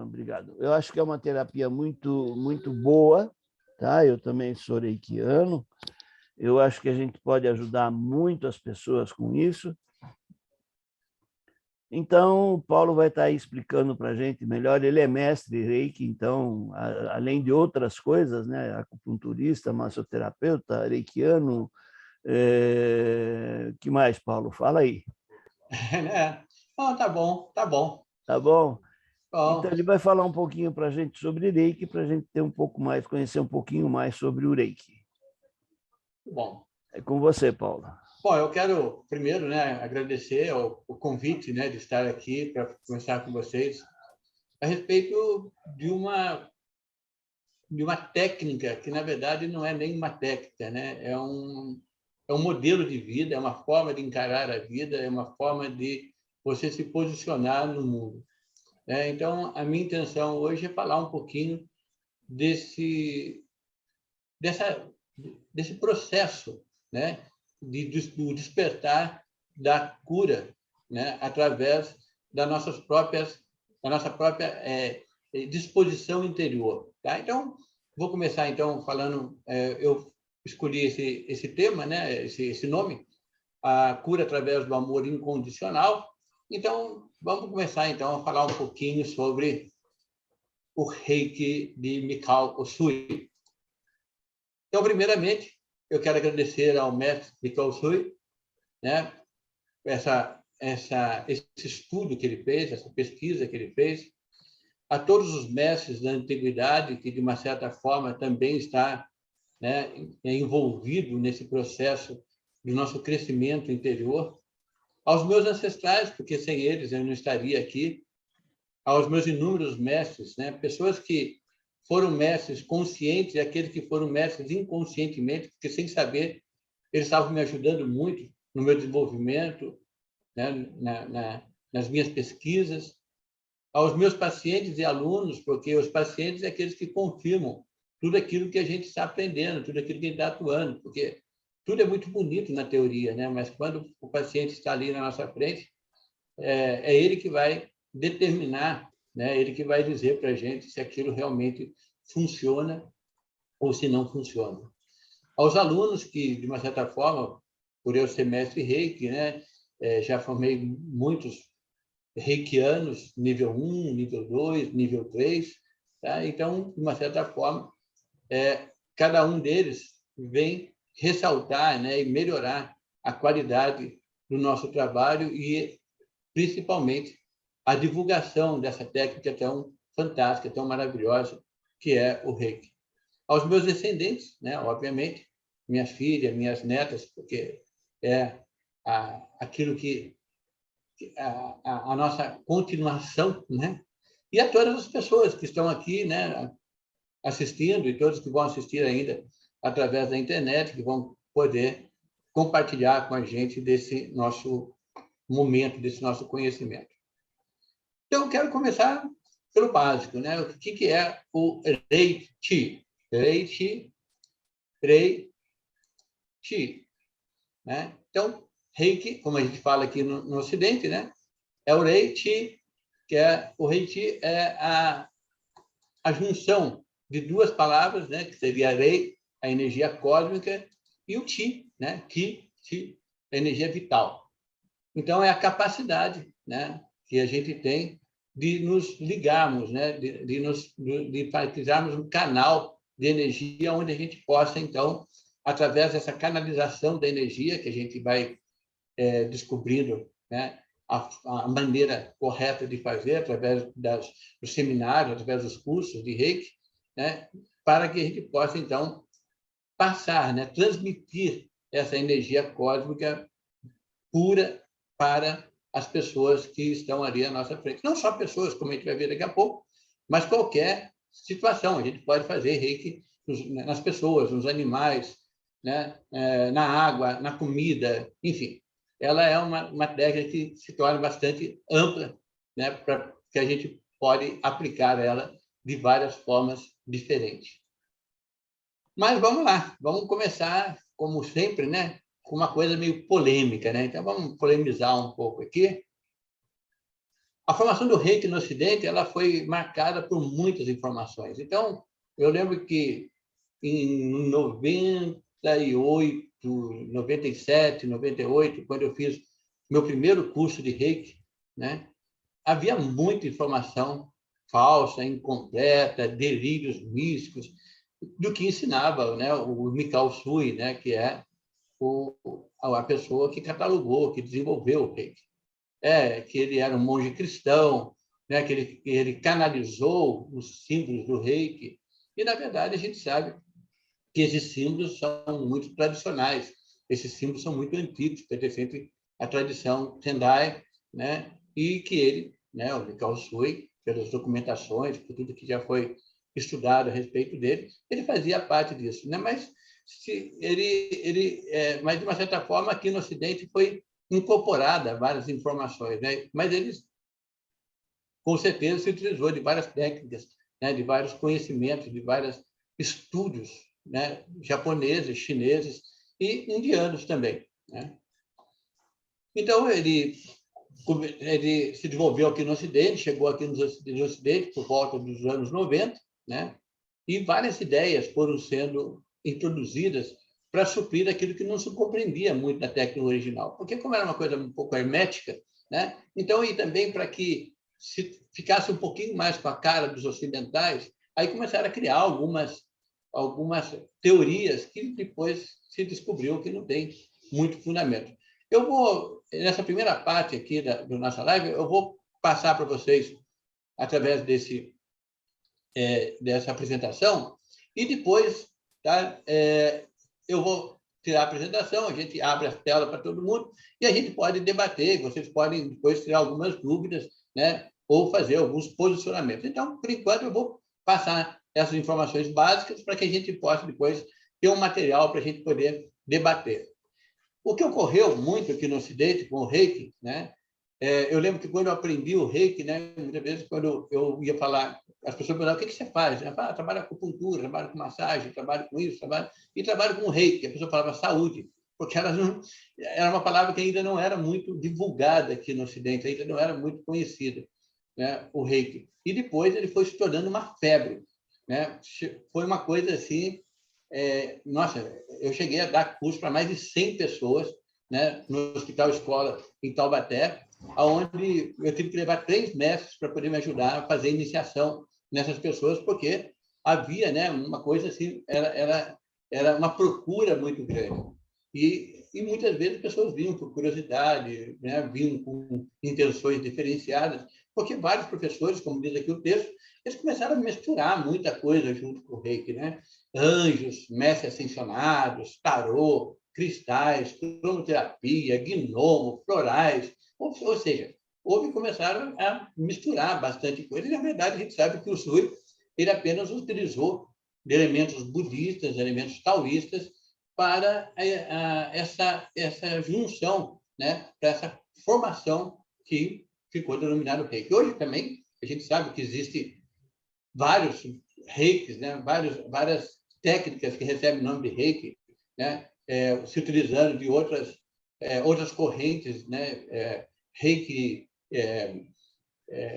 Obrigado. Eu acho que é uma terapia muito boa, tá? Eu também sou reikiano. Eu acho que a gente pode ajudar muito as pessoas com isso. Então, o Paulo vai estar aí explicando para a gente melhor. Ele é mestre em Reiki, então, além de outras coisas, né? Acupunturista, massoterapeuta, reikiano. Que mais, Paulo? Fala aí. Não, tá bom, tá bom. Tá bom? Bom, Então, ele vai falar um pouquinho para a gente sobre Reiki, para a gente ter um pouco mais, conhecer um pouquinho mais sobre o Reiki. bom. É com você, Paulo. Bom, eu quero primeiro, né, agradecer o convite, né, de estar aqui para conversar com vocês a respeito de uma técnica que, na verdade, não é nem uma técnica, né? É um modelo de vida, é uma forma de encarar a vida, é uma forma de você se posicionar no mundo. Né? Então, a minha intenção hoje é falar um pouquinho desse, dessa, desse processo, né? Do despertar da cura, né? Através da nossa própria disposição interior. Tá? Então, vou começar então falando, eu escolhi esse tema, né? esse nome, a cura através do amor incondicional. Então, vamos começar então a falar um pouquinho sobre o Reiki de Mikao Usui. Então, primeiramente, eu quero agradecer ao mestre Mikao Usui, né? Esse estudo que ele fez, essa pesquisa que ele fez, a todos os mestres da antiguidade que, de uma certa forma, também está, né, envolvido nesse processo do nosso crescimento interior, aos meus ancestrais, porque sem eles eu não estaria aqui, aos meus inúmeros mestres, né, pessoas que foram mestres conscientes e aqueles que foram mestres inconscientemente, porque sem saber eles estavam me ajudando muito no meu desenvolvimento, né, nas minhas pesquisas, aos meus pacientes e alunos, porque os pacientes são aqueles que confirmam tudo aquilo que a gente está aprendendo, tudo aquilo que a gente está atuando, porque tudo é muito bonito na teoria, né? Mas quando o paciente está ali na nossa frente, é ele que vai determinar, né? Ele que vai dizer para a gente se aquilo realmente funciona ou se não funciona. Aos alunos que, de uma certa forma, por eu ser mestre Reiki, né? Já formei muitos reikianos, nível 1, nível 2, nível 3. Tá? Então, de uma certa forma, cada um deles vem ressaltar, né, e melhorar a qualidade do nosso trabalho e, principalmente, a divulgação dessa técnica tão fantástica, tão maravilhosa, que é o Reiki. Aos meus descendentes, né, obviamente, minhas filhas, minhas netas, porque é aquilo que a nossa continuação, né? E a todas as pessoas que estão aqui, né, assistindo e todos que vão assistir ainda através da internet, que vão poder compartilhar com a gente desse nosso momento, desse nosso conhecimento. Então, eu quero começar pelo básico, né? O que é o Reiki? Reiki, Reiki, né? Então, Reiki, como a gente fala aqui no Ocidente, né? É o Reiki, o Reiki é a junção de duas palavras, né? Que seria Rei, a energia cósmica, e o Chi, né? Ki, a energia vital. Então, é a capacidade, né? Que a gente tem de nos ligarmos, né? De criarmos um canal de energia onde a gente possa, então, através dessa canalização da energia que a gente vai descobrindo, né, a maneira correta de fazer através dos seminários, através dos cursos de Reiki, né, para que a gente possa, então, passar, né, transmitir essa energia cósmica pura para as pessoas que estão ali à nossa frente. Não só pessoas, como a gente vai ver daqui a pouco, mas qualquer situação. A gente pode fazer Reiki nas pessoas, nos animais, né, na água, na comida, enfim. Ela é uma técnica que se torna bastante ampla, né, para que a gente pode aplicar ela de várias formas diferentes. Mas vamos lá, vamos começar, como sempre, né, com uma coisa meio polêmica, né? Então vamos polemizar um pouco aqui. A formação do reiki no Ocidente ela foi marcada por muitas informações. Então, eu lembro que em 98, 97, 98, quando eu fiz meu primeiro curso de reiki, né, havia muita informação falsa, incompleta, delírios místicos, do que ensinava, né, o Mikao Usui, né, que é a pessoa que catalogou, que desenvolveu o reiki. Que ele era um monge cristão, né, que ele canalizou os símbolos do reiki. E, na verdade, a gente sabe que esses símbolos são muito tradicionais, esses símbolos são muito antigos, pertencentes à tradição Tendai, né, e que ele, né, o Mikao Usui, pelas documentações, por tudo que já foi estudado a respeito dele, ele fazia parte disso, né? Mas mas de uma certa forma aqui no Ocidente foi incorporada várias informações, né? Mas ele com certeza se utilizou de várias técnicas, né? De vários conhecimentos, de vários estudos, né? Japoneses, chineses e indianos também, né? Então ele se desenvolveu aqui no Ocidente, chegou aqui no Ocidente por volta dos anos 90, né? E várias ideias foram sendo introduzidas para suprir aquilo que não se compreendia muito na técnica original. Porque, como era uma coisa um pouco hermética, né? Então, e também para que se ficasse um pouquinho mais com a cara dos ocidentais, aí começaram a criar algumas teorias que depois se descobriu que não tem muito fundamento. Eu vou, nessa primeira parte aqui da nossa live, eu vou passar para vocês, através dessa apresentação, e depois, tá, eu vou tirar a apresentação, a gente abre a tela para todo mundo e a gente pode debater, vocês podem depois tirar algumas dúvidas, né, ou fazer alguns posicionamentos. Então, por enquanto, eu vou passar essas informações básicas para que a gente possa depois ter um material para a gente poder debater. O que ocorreu muito aqui no Ocidente com o reiki, né? Eu lembro que quando eu aprendi o reiki, né, muitas vezes quando eu ia falar, as pessoas perguntavam: o que você faz? Eu falava: trabalho com acupuntura, trabalho com massagem, trabalho com isso, trabalho com reiki. A pessoa falava saúde, porque era uma palavra que ainda não era muito divulgada aqui no Ocidente, ainda não era muito conhecida, né, o reiki. E depois ele foi se tornando uma febre, né? Foi uma coisa assim. Nossa, eu cheguei a dar curso para mais de 100 pessoas, né, no Hospital Escola em Taubaté, onde eu tive que levar 3 mestres para poder me ajudar a fazer iniciação nessas pessoas, porque havia, né, uma coisa assim, era uma procura muito grande. E muitas vezes as pessoas vinham por curiosidade, né, vinham com intenções diferenciadas, porque vários professores, como diz aqui o texto, eles começaram a misturar muita coisa junto com o reiki, né? Anjos, mestres ascensionados, tarô, cristais, cromoterapia, gnomo, florais, ou seja, começaram a misturar bastante coisa. E, na verdade, a gente sabe que o Usui ele apenas utilizou elementos budistas, elementos taoístas, para essa junção, né? Para essa formação que ficou denominado reiki. Hoje também a gente sabe que existe vários reikis, né? Várias técnicas que recebem o nome de reiki, né? Se utilizando de outras correntes, né? Reiki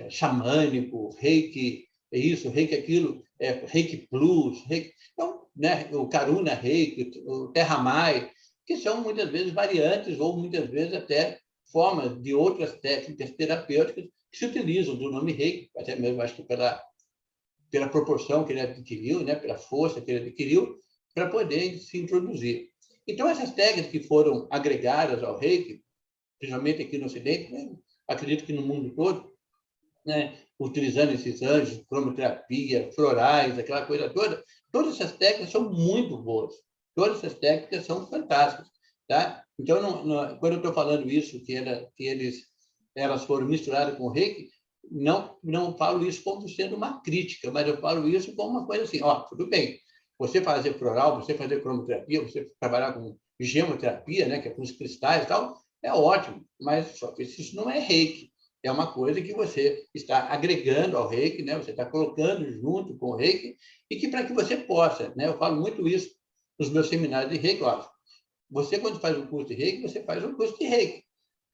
xamânico, reiki isso, reiki aquilo, reiki plus, reiki... Então, né? O Karuna reiki, o Terra Mai, que são muitas vezes variantes ou muitas vezes até formas de outras técnicas terapêuticas que se utilizam do nome reiki, até mesmo acho que pela proporção que ele adquiriu, né, pela força que ele adquiriu, para poder se introduzir. Então, essas técnicas que foram agregadas ao reiki, principalmente aqui no Ocidente, né, acredito que no mundo todo, né, utilizando esses anjos, cromoterapia, florais, aquela coisa toda, todas essas técnicas são muito boas. Todas essas técnicas são fantásticas. Tá? Então, quando eu estou falando isso, que elas foram misturadas com o reiki, não falo isso como sendo uma crítica, mas eu falo isso como uma coisa assim, tudo bem, você fazer floral, você fazer cromoterapia, você trabalhar com gemoterapia, né, que é com os cristais e tal, é ótimo, mas só que isso não é reiki, é uma coisa que você está agregando ao reiki, né, você está colocando junto com o reiki, e que para que você possa, né, eu falo muito isso nos meus seminários de reiki, você quando faz um curso de reiki, você faz um curso de reiki,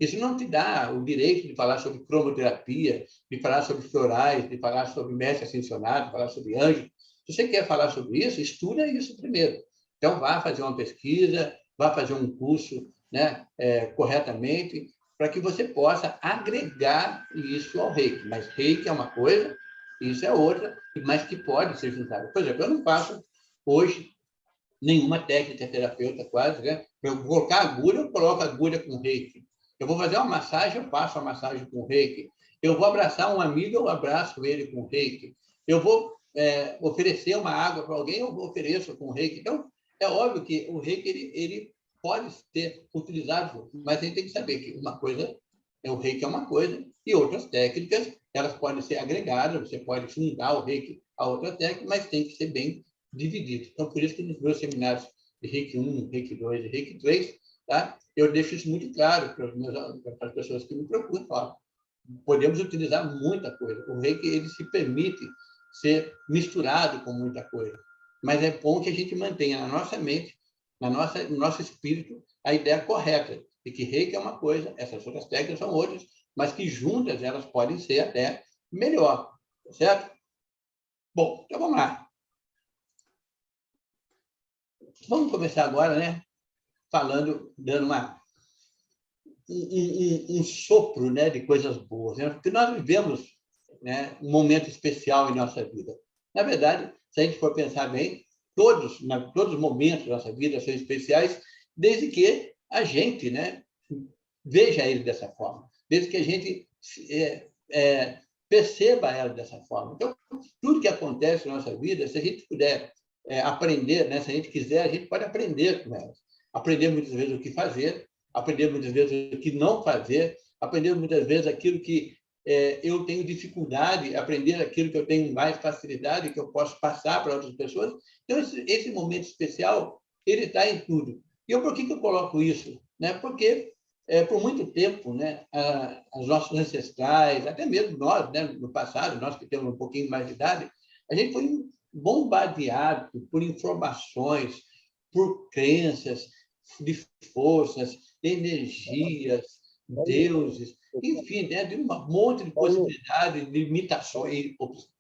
Isso não te dá o direito de falar sobre cromoterapia, de falar sobre florais, de falar sobre mestre ascensionado, de falar sobre anjo. Se você quer falar sobre isso, estuda isso primeiro. Então, vá fazer uma pesquisa, vá fazer um curso, né, corretamente, para que você possa agregar isso ao reiki. Mas reiki é uma coisa, isso é outra, mas que pode ser juntado. Por exemplo, eu não faço hoje nenhuma técnica terapeuta quase, né? Eu colocar agulha, eu coloco agulha com reiki. Eu vou fazer uma massagem, eu faço a massagem com reiki. Eu vou abraçar um amigo, eu abraço ele com reiki. Eu vou oferecer uma água para alguém, eu ofereço com reiki. Então, é óbvio que o reiki ele pode ser utilizado, mas a gente tem que saber que uma coisa o reiki é uma coisa e outras técnicas elas podem ser agregadas, você pode juntar o reiki a outra técnica, mas tem que ser bem dividido. Então, por isso que nos meus seminários de reiki 1, reiki 2 e reiki 3, tá? Eu deixo isso muito claro para as pessoas que me procuram. Ó, podemos utilizar muita coisa. O reiki ele se permite ser misturado com muita coisa, mas é bom que a gente mantenha na nossa mente, no nosso espírito, a ideia correta de que reiki é uma coisa, essas outras técnicas são outras, mas que juntas elas podem ser até melhor, certo? Bom, então vamos lá. Vamos começar agora, né? Falando, dando um sopro, né, de coisas boas, né? Porque nós vivemos, né, um momento especial em nossa vida. Na verdade, se a gente for pensar bem, todos os momentos da nossa vida são especiais, desde que a gente, né, veja ele dessa forma, desde que a gente perceba ela dessa forma. Então, tudo que acontece na nossa vida, se a gente puder aprender, né, se a gente quiser, a gente pode aprender com elas. Aprender muitas vezes o que fazer, aprender muitas vezes o que não fazer, aprender muitas vezes aquilo que eu tenho dificuldade, aprender aquilo que eu tenho mais facilidade, que eu posso passar para outras pessoas. Então, esse momento especial, ele está em tudo. E por que eu coloco isso? Né? Porque, por muito tempo, né, os nossos ancestrais, até mesmo nós, né, no passado, nós que temos um pouquinho mais de idade, a gente foi bombardeado por informações, por crenças de forças, energias, deuses, enfim, né, de um monte de possibilidades, de limitações,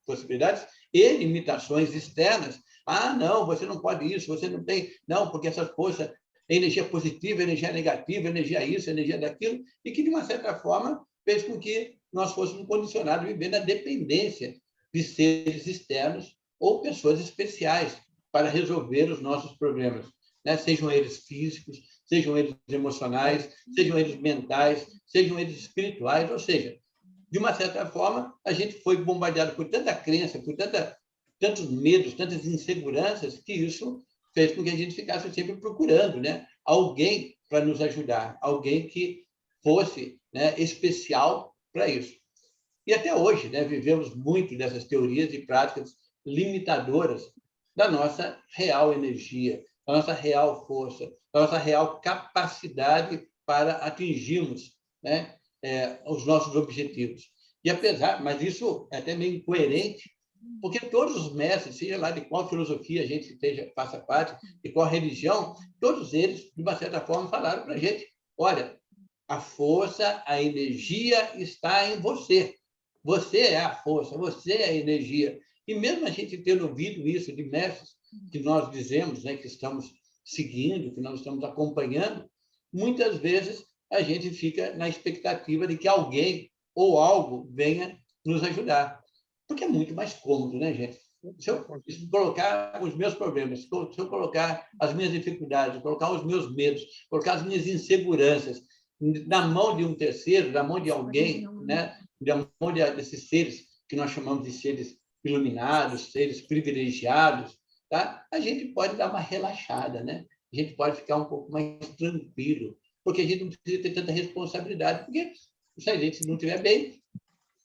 possibilidades e limitações externas. Ah, não, você não pode isso, você não tem... Não, porque essas forças, energia positiva, energia negativa, energia isso, energia daquilo, e que, de uma certa forma, fez com que nós fôssemos condicionados a viver na dependência de seres externos ou pessoas especiais para resolver os nossos problemas, né? Sejam eles físicos, sejam eles emocionais, sejam eles mentais, sejam eles espirituais, ou seja, de uma certa forma, a gente foi bombardeado por tanta crença, por tantos medos, tantas inseguranças, que isso fez com que a gente ficasse sempre procurando, né, alguém para nos ajudar, alguém que fosse, né, especial para isso. E até hoje, né, vivemos muito dessas teorias e práticas limitadoras da nossa real energia, da nossa real força, da nossa real capacidade para atingirmos, né, os nossos objetivos. E apesar, mas isso é até meio incoerente, porque todos os mestres, seja lá de qual filosofia a gente faça parte, de qual religião, todos eles, de uma certa forma, falaram para a gente: olha, a força, a energia está em você. Você é a força, você é a energia. E mesmo a gente tendo ouvido isso de mestres que nós dizemos, né, que estamos seguindo, que nós estamos acompanhando, muitas vezes a gente fica na expectativa de que alguém ou algo venha nos ajudar. Porque é muito mais cômodo, né, gente? Se eu colocar os meus problemas, se eu colocar as minhas dificuldades, colocar os meus medos, colocar as minhas inseguranças na mão de um terceiro, na mão de alguém, né? Na mão desses seres que nós chamamos de seres iluminados, seres privilegiados, tá? A gente pode dar uma relaxada, né? A gente pode ficar um pouco mais tranquilo, porque a gente não precisa ter tanta responsabilidade, porque se a gente não estiver bem,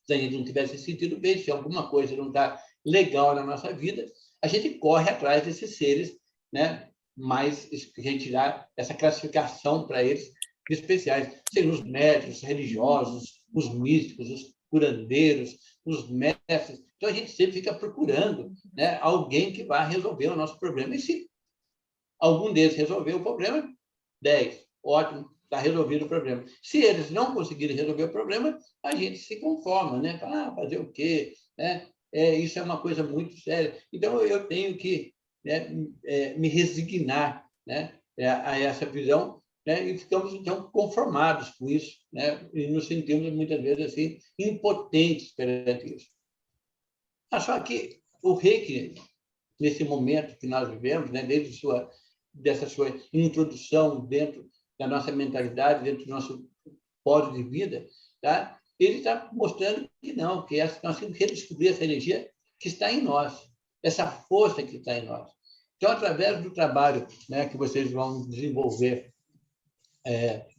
se a gente não tiver se sentindo bem, se alguma coisa não está legal na nossa vida, a gente corre atrás desses seres, né? Mais a gente dá essa classificação para eles de especiais, sejam os médicos religiosos, os místicos, os curandeiros, os mestres. Então a gente sempre fica procurando, né, alguém que vá resolver o nosso problema. E se algum deles resolver o problema, 10, ótimo. está resolvido o problema. Se eles não conseguirem resolver o problema, a gente se conforma, né? Fala, fazer o quê? Né? Isso é uma coisa muito séria. Então, eu tenho que, né, me resignar, né, a essa visão, né? E ficamos, então, conformados com isso, né? E nos sentimos, muitas vezes, assim, impotentes perante isso. Só que o Reiki, nesse momento que nós vivemos, né, desde dessa sua introdução dentro da nossa mentalidade, dentro do nosso modo de vida, tá? Ele está mostrando que não, que nós temos que redescobrir essa energia que está em nós, essa força que está em nós. Então, através do trabalho, né, que vocês vão desenvolver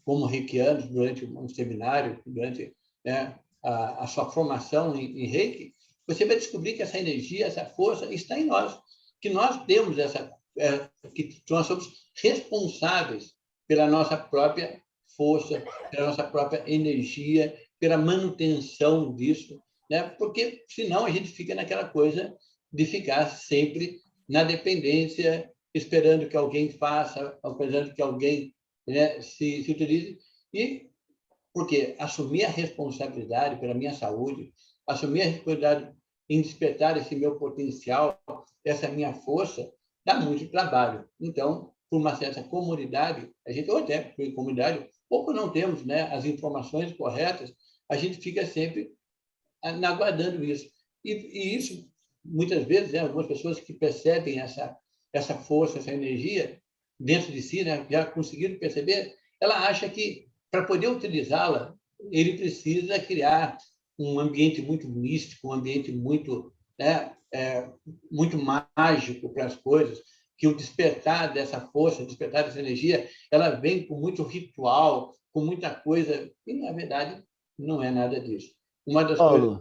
como reikianos durante um seminário, durante, né, a sua formação em Reiki, você vai descobrir que essa energia, essa força está em nós, que nós temos que nós somos responsáveis pela nossa própria força, pela nossa própria energia, pela manutenção disso, né? Porque senão a gente fica naquela coisa de ficar sempre na dependência, esperando que alguém faça, esperando que alguém, né, se utilize. E porque assumir a responsabilidade pela minha saúde, assumir a responsabilidade em despertar esse meu potencial, essa minha força, dá muito trabalho. Então, por uma certa comodidade, a gente, ou até por comunidade, ou por não temos, né, as informações corretas, a gente fica sempre aguardando isso. E isso, muitas vezes, né, algumas pessoas que percebem essa força, essa energia dentro de si, né, já conseguiram perceber, ela acha que, para poder utilizá-la, ele precisa criar um ambiente muito místico, um ambiente muito, né, muito mágico para as coisas, que o despertar dessa força, o despertar dessa energia, ela vem com muito ritual, com muita coisa, e, na verdade, não é nada disso. Uma das coisas...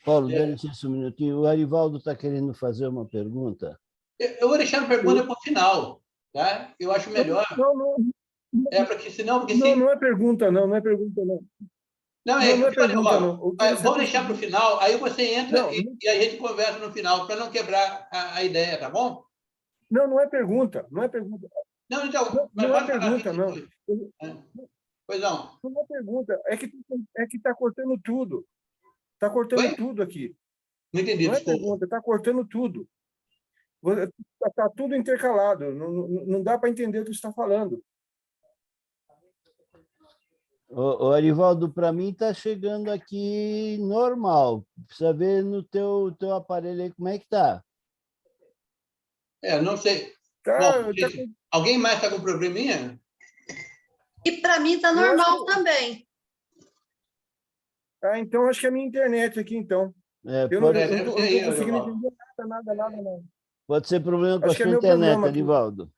Paulo, dá licença um minutinho. O Arivaldo está querendo fazer uma pergunta. Eu vou deixar a pergunta para o final, tá? Eu acho melhor. Não, para que senão... Porque não é pergunta, não é pergunta, não. Não, não é pergunta, não. Vamos deixar para o final, aí você entra e a gente conversa no final, para não quebrar a ideia, tá bom? Não é pergunta, não é pergunta. Não, então... Não é pergunta, não. Pois não. Não é pergunta, é que está cortando tudo. Está cortando tudo aqui. Não entendi, não é pergunta, está cortando tudo. Está tudo intercalado, não dá para entender o que você está falando. O Arivaldo, para mim está chegando aqui normal. Precisa ver no teu aparelho aí como é que está. Não sei. Bom, alguém mais está com probleminha? E para mim está normal também. Então acho que é a minha internet aqui, então. Eu não estou conseguindo entender nada, não. Pode ser problema com a sua internet, Arivaldo.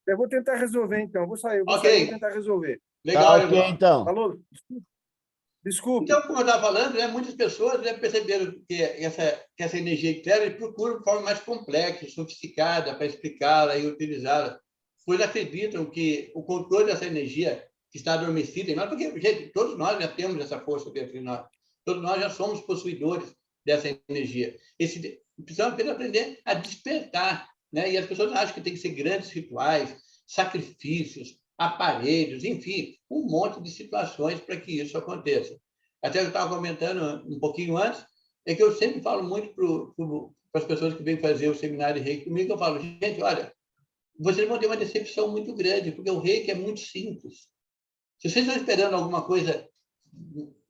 Eu vou tentar resolver, então. Vou sair, vou tentar resolver. Legal, ok, então. Alô? Desculpe. Então, como eu estava falando, né, muitas pessoas, né, perceberam que essa energia externa procura de forma mais complexa, sofisticada, para explicá-la e utilizá-la. Pois acreditam que o controle dessa energia que está adormecida em nós, porque, gente, todos nós já temos essa força dentro de nós. Todos nós já somos possuidores dessa energia. Precisamos apenas aprender a despertar, né? E as pessoas acham que tem que ser grandes rituais, sacrifícios, aparelhos, enfim, um monte de situações para que isso aconteça. Até eu estava comentando um pouquinho antes, é que eu sempre falo muito para as pessoas que vêm fazer o seminário de Reiki comigo, eu falo, gente, olha, vocês vão ter uma decepção muito grande, porque o Reiki é muito simples. Se vocês estão esperando alguma coisa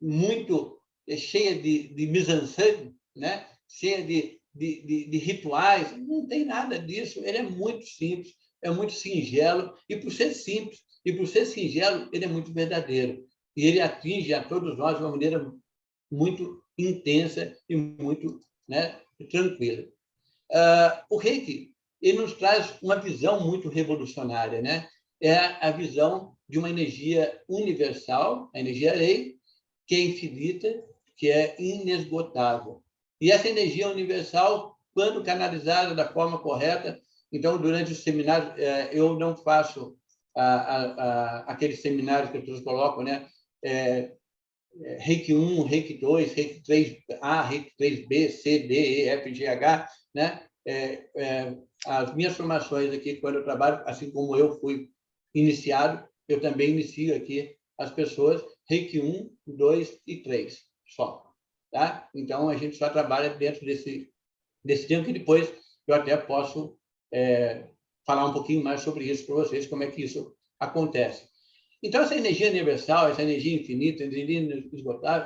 muito cheia de mise-en-scène, né? Cheia de rituais, não tem nada disso. Ele é muito simples, é muito singelo, e por ser simples, e por ser singelo, ele é muito verdadeiro. E ele atinge a todos nós de uma maneira muito intensa e muito, né, tranquila. O Reiki, ele nos traz uma visão muito revolucionária, né? É a visão de uma energia universal, a energia lei, que é infinita, que é inesgotável. E essa energia universal, quando canalizada da forma correta, então, durante os seminários, eu não faço aqueles seminários que as pessoas colocam, né? Reiki 1, Reiki 2, Reiki 3A, Reiki 3B, C, D, E, F, G, H, né? As minhas formações aqui, quando eu trabalho, assim como eu fui iniciado, eu também inicio aqui as pessoas Reiki 1, 2 e 3 só. Tá? Então, a gente só trabalha dentro desse tempo, que depois eu até posso falar um pouquinho mais sobre isso para vocês, como é que isso acontece. Então, essa energia universal, essa energia infinita, energia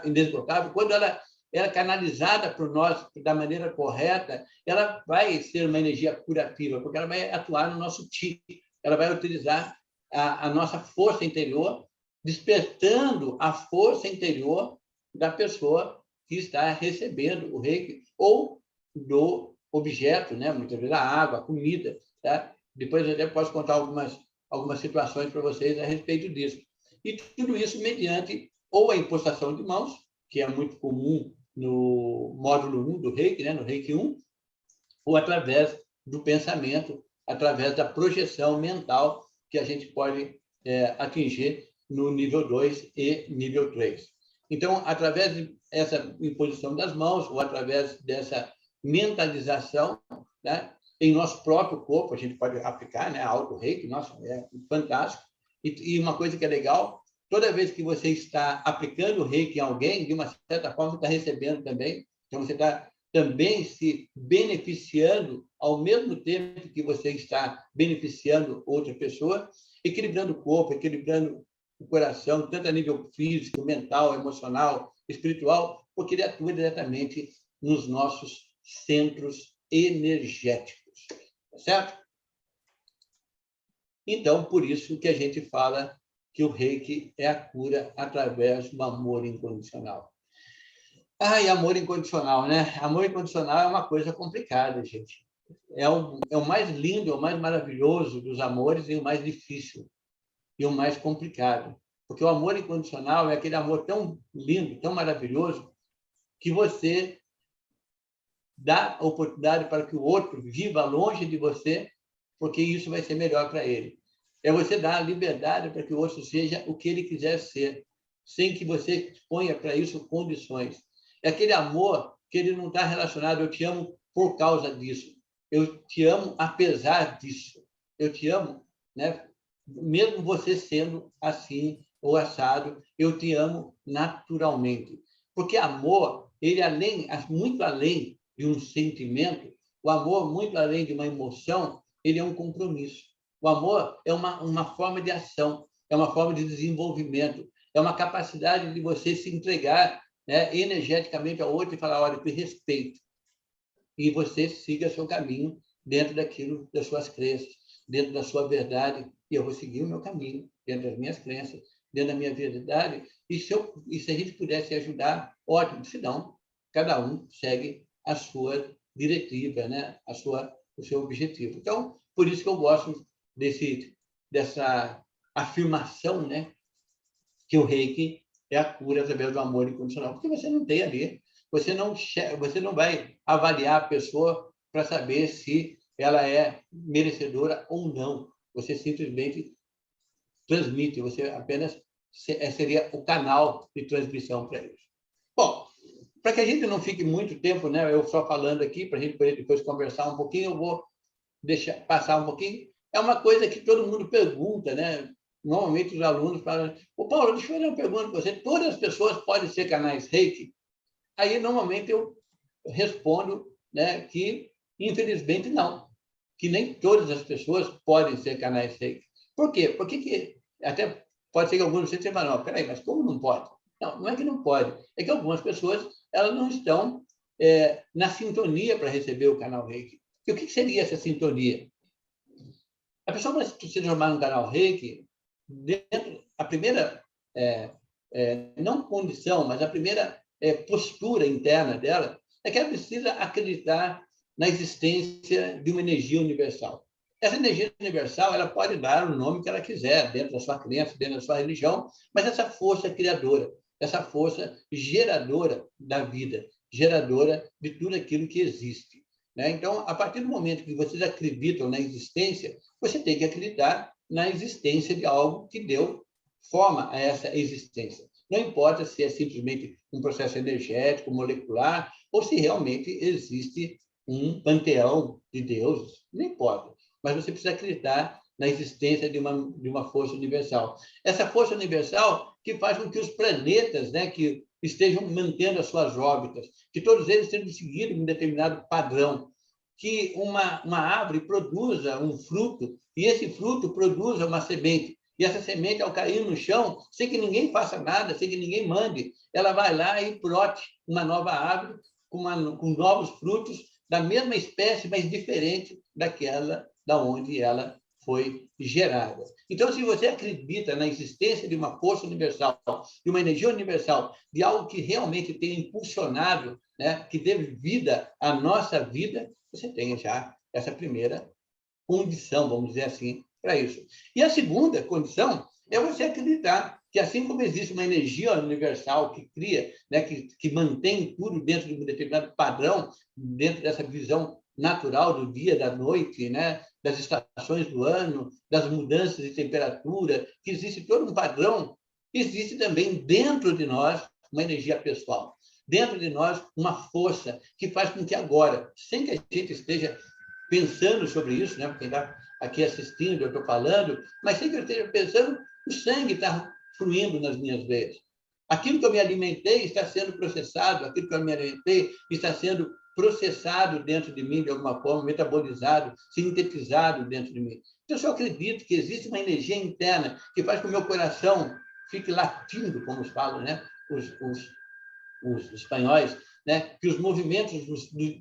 inesgotável, quando ela é canalizada por nós da maneira correta, ela vai ser uma energia curativa, porque ela vai atuar no nosso chi, ela vai utilizar a nossa força interior, despertando a força interior da pessoa que está recebendo o reiki, ou do objeto, né? Muitas vezes a água, a comida. Tá? Depois eu até posso contar algumas situações para vocês a respeito disso. E tudo isso mediante ou a impostação de mãos, que é muito comum no módulo 1 do Reiki, né? No Reiki 1, ou através do pensamento, através da projeção mental que a gente pode atingir no nível 2 e nível 3. Então, através dessa imposição das mãos, ou através dessa mentalização, né, em nosso próprio corpo, a gente pode aplicar, né, auto-reiki, nossa, é fantástico. E uma coisa que é legal, toda vez que você está aplicando reiki em alguém, de uma certa forma, você está recebendo também. Então, você está também se beneficiando, ao mesmo tempo que você está beneficiando outra pessoa, equilibrando o corpo, equilibrando o coração, tanto a nível físico, mental, emocional, espiritual, porque ele atua diretamente nos nossos centros energéticos, certo? Então, por isso que a gente fala que o Reiki é a cura através do amor incondicional. E amor incondicional, né? Amor incondicional é uma coisa complicada, gente. É o mais lindo, é o mais maravilhoso dos amores e o mais difícil e o mais complicado. Porque o amor incondicional é aquele amor tão lindo, tão maravilhoso, que você dá oportunidade para que o outro viva longe de você, porque isso vai ser melhor para ele. É você dar a liberdade para que o outro seja o que ele quiser ser, sem que você ponha para isso condições. É aquele amor que ele não está relacionado, eu te amo por causa disso, eu te amo apesar disso, eu te amo, né? Mesmo você sendo assim ou assado, eu te amo naturalmente. Porque amor, ele muito além de um sentimento, o amor, muito além de uma emoção, ele é um compromisso. O amor é uma forma de ação, é uma forma de desenvolvimento, é uma capacidade de você se entregar, né, energeticamente ao outro e falar, olha, eu te respeito. E você siga seu caminho dentro daquilo, das suas crenças, dentro da sua verdade, e eu vou seguir o meu caminho, dentro das minhas crenças, dentro da minha verdade, e se a gente pudesse ajudar, ótimo, se não, cada um segue a sua diretiva, né? O seu objetivo. Então, por isso que eu gosto dessa afirmação, né? Que o Reiki é a cura através do amor incondicional, porque você não tem ali, você não vai avaliar a pessoa para saber se ela é merecedora ou não. Você simplesmente transmite, você apenas seria o canal de transmissão para eles. Bom, para que a gente não fique muito tempo, né, eu só falando aqui, para a gente poder depois conversar um pouquinho, eu vou deixar passar um pouquinho. É uma coisa que todo mundo pergunta, né? Normalmente os alunos falam, Paulo, deixa eu fazer uma pergunta para você, todas as pessoas podem ser canais Reiki? Aí, normalmente, eu respondo, né, que, infelizmente, não, que nem todas as pessoas podem ser canais Reiki. Por quê? Porque até pode ser que alguns de vocês falem, não, peraí, mas como não pode? Não, não é que não pode, é que algumas pessoas elas não estão na sintonia para receber o canal Reiki. E o que seria essa sintonia? A pessoa vai se transformar num canal Reiki, a primeira, não condição, mas a primeira postura interna dela é que ela precisa acreditar na existência de uma energia universal. Essa energia universal ela pode dar o nome que ela quiser, dentro da sua crença, dentro da sua religião, mas essa força criadora, essa força geradora da vida, geradora de tudo aquilo que existe. Né? Então, a partir do momento que vocês acreditam na existência, você tem que acreditar na existência de algo que deu forma a essa existência. Não importa se é simplesmente um processo energético, molecular, ou se realmente existe um panteão de deuses, não importa. Mas você precisa acreditar na existência de uma força universal. Essa força universal que faz com que os planetas, né, que estejam mantendo as suas órbitas, que todos eles tenham seguido um determinado padrão, que uma árvore produza um fruto, e esse fruto produza uma semente. E essa semente, ao cair no chão, sem que ninguém faça nada, sem que ninguém mande, ela vai lá e brote uma nova árvore com novos frutos da mesma espécie, mas diferente daquela da onde ela foi gerada. Então, se você acredita na existência de uma força universal, de uma energia universal, de algo que realmente tem impulsionado, né, que dê vida à nossa vida, você tem já essa primeira condição, vamos dizer assim, para isso. E a segunda condição é você acreditar que, assim como existe uma energia universal que cria, né, que mantém tudo dentro de um determinado padrão, dentro dessa visão natural do dia, da noite, né, das estações do ano, das mudanças de temperatura, que existe todo um padrão, existe também dentro de nós uma energia pessoal. Dentro de nós, uma força que faz com que agora, sem que a gente esteja pensando sobre isso, né? Porque está aqui assistindo, eu estou falando, mas sem que eu esteja pensando, o sangue está fluindo nas minhas veias. Aquilo que eu me alimentei está sendo processado, aquilo que eu me alimentei está sendo processado dentro de mim, de alguma forma, metabolizado, sintetizado dentro de mim. Então, se eu acredito que existe uma energia interna que faz com que o meu coração fique latindo, como falam, né? Os espanhóis, né? Que os movimentos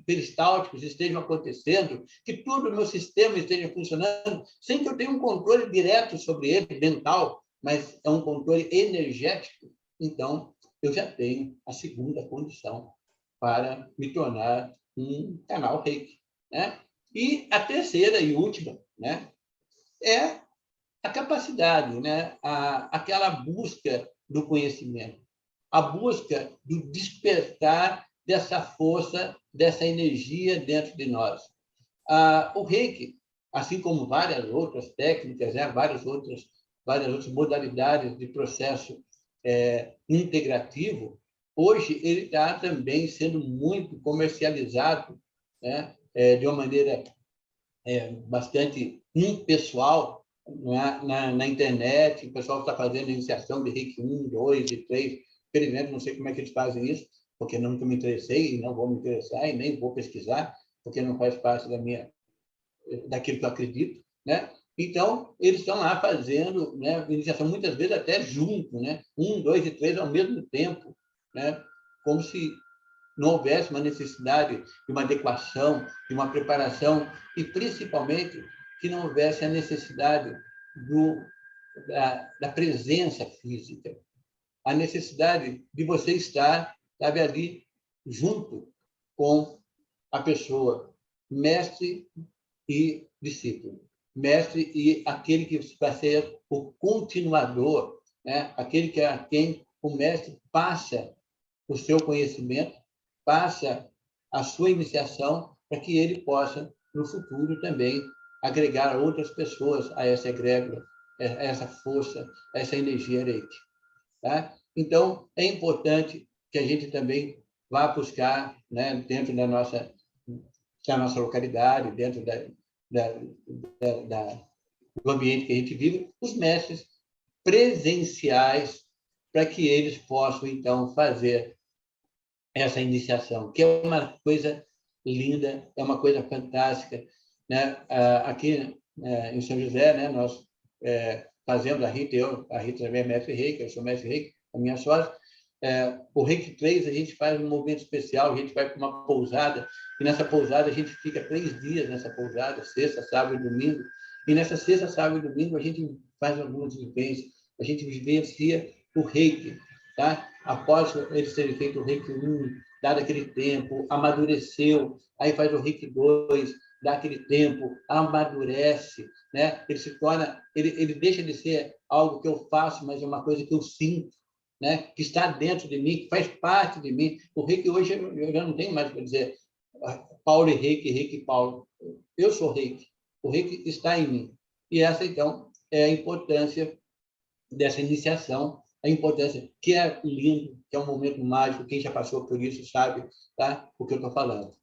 peristálticos estejam acontecendo, que todo o meu sistema esteja funcionando, sem que eu tenha um controle direto sobre ele, mental, mas é um controle energético, então eu já tenho a segunda condição para me tornar um canal Reiki, né? E a terceira e última, né, é a capacidade, né, aquela busca do conhecimento, a busca do despertar dessa força, dessa energia dentro de nós. O Reiki, assim como várias outras técnicas, né, várias outras modalidades de processo integrativo, hoje ele está também sendo muito comercializado, né, de uma maneira bastante impessoal na internet. O pessoal está fazendo iniciação de Reiki 1, 2 e 3. Felizmente, não sei como é que eles fazem isso, porque nunca me interessei e não vou me interessar e nem vou pesquisar, porque não faz parte daquilo que eu acredito, né? Então, eles estão lá fazendo, né, iniciação, muitas vezes até junto, né? 1, 2 e 3 ao mesmo tempo, né? Como se não houvesse uma necessidade de uma adequação, de uma preparação, e, principalmente, que não houvesse a necessidade da presença física, a necessidade de você estar, sabe, ali junto com a pessoa, mestre e discípulo. Mestre e aquele que vai ser o continuador, né? Aquele que é a quem o mestre passa o seu conhecimento, passa a sua iniciação, para que ele possa, no futuro, também agregar outras pessoas a essa egrégora, a essa força, a essa energia Reiki. Tá? Então, é importante que a gente também vá buscar, né, dentro da nossa localidade, dentro do ambiente que a gente vive, os mestres presenciais, para que eles possam, então, fazer essa iniciação, que é uma coisa linda, é uma coisa fantástica, né? Aqui em São José, né, nós fazemos a Rita também é mestre Reiki, eu sou mestre Reiki, a minha sócia. O Reiki 3, a gente faz um movimento especial, a gente vai para uma pousada, e nessa pousada a gente fica 3 dias nessa pousada, sexta, sábado e domingo, e nessa sexta, sábado e domingo a gente faz algumas vivências, a gente vivencia o Reiki, tá? Após eles terem feito o Reiki 1, dado aquele tempo, amadureceu, aí faz o Reiki 2, dá aquele tempo, amadurece, né? Ele se torna, ele deixa de ser algo que eu faço, mas é uma coisa que eu sinto, né? Que está dentro de mim, que faz parte de mim. O Reiki hoje eu já não tenho mais para dizer Paulo e Reiki, Reiki e Paulo. Eu sou Reiki. O Reiki está em mim. E essa, então, é a importância dessa iniciação, a importância, que é lindo, que é um momento mágico. Quem já passou por isso sabe, tá? O que eu estou falando.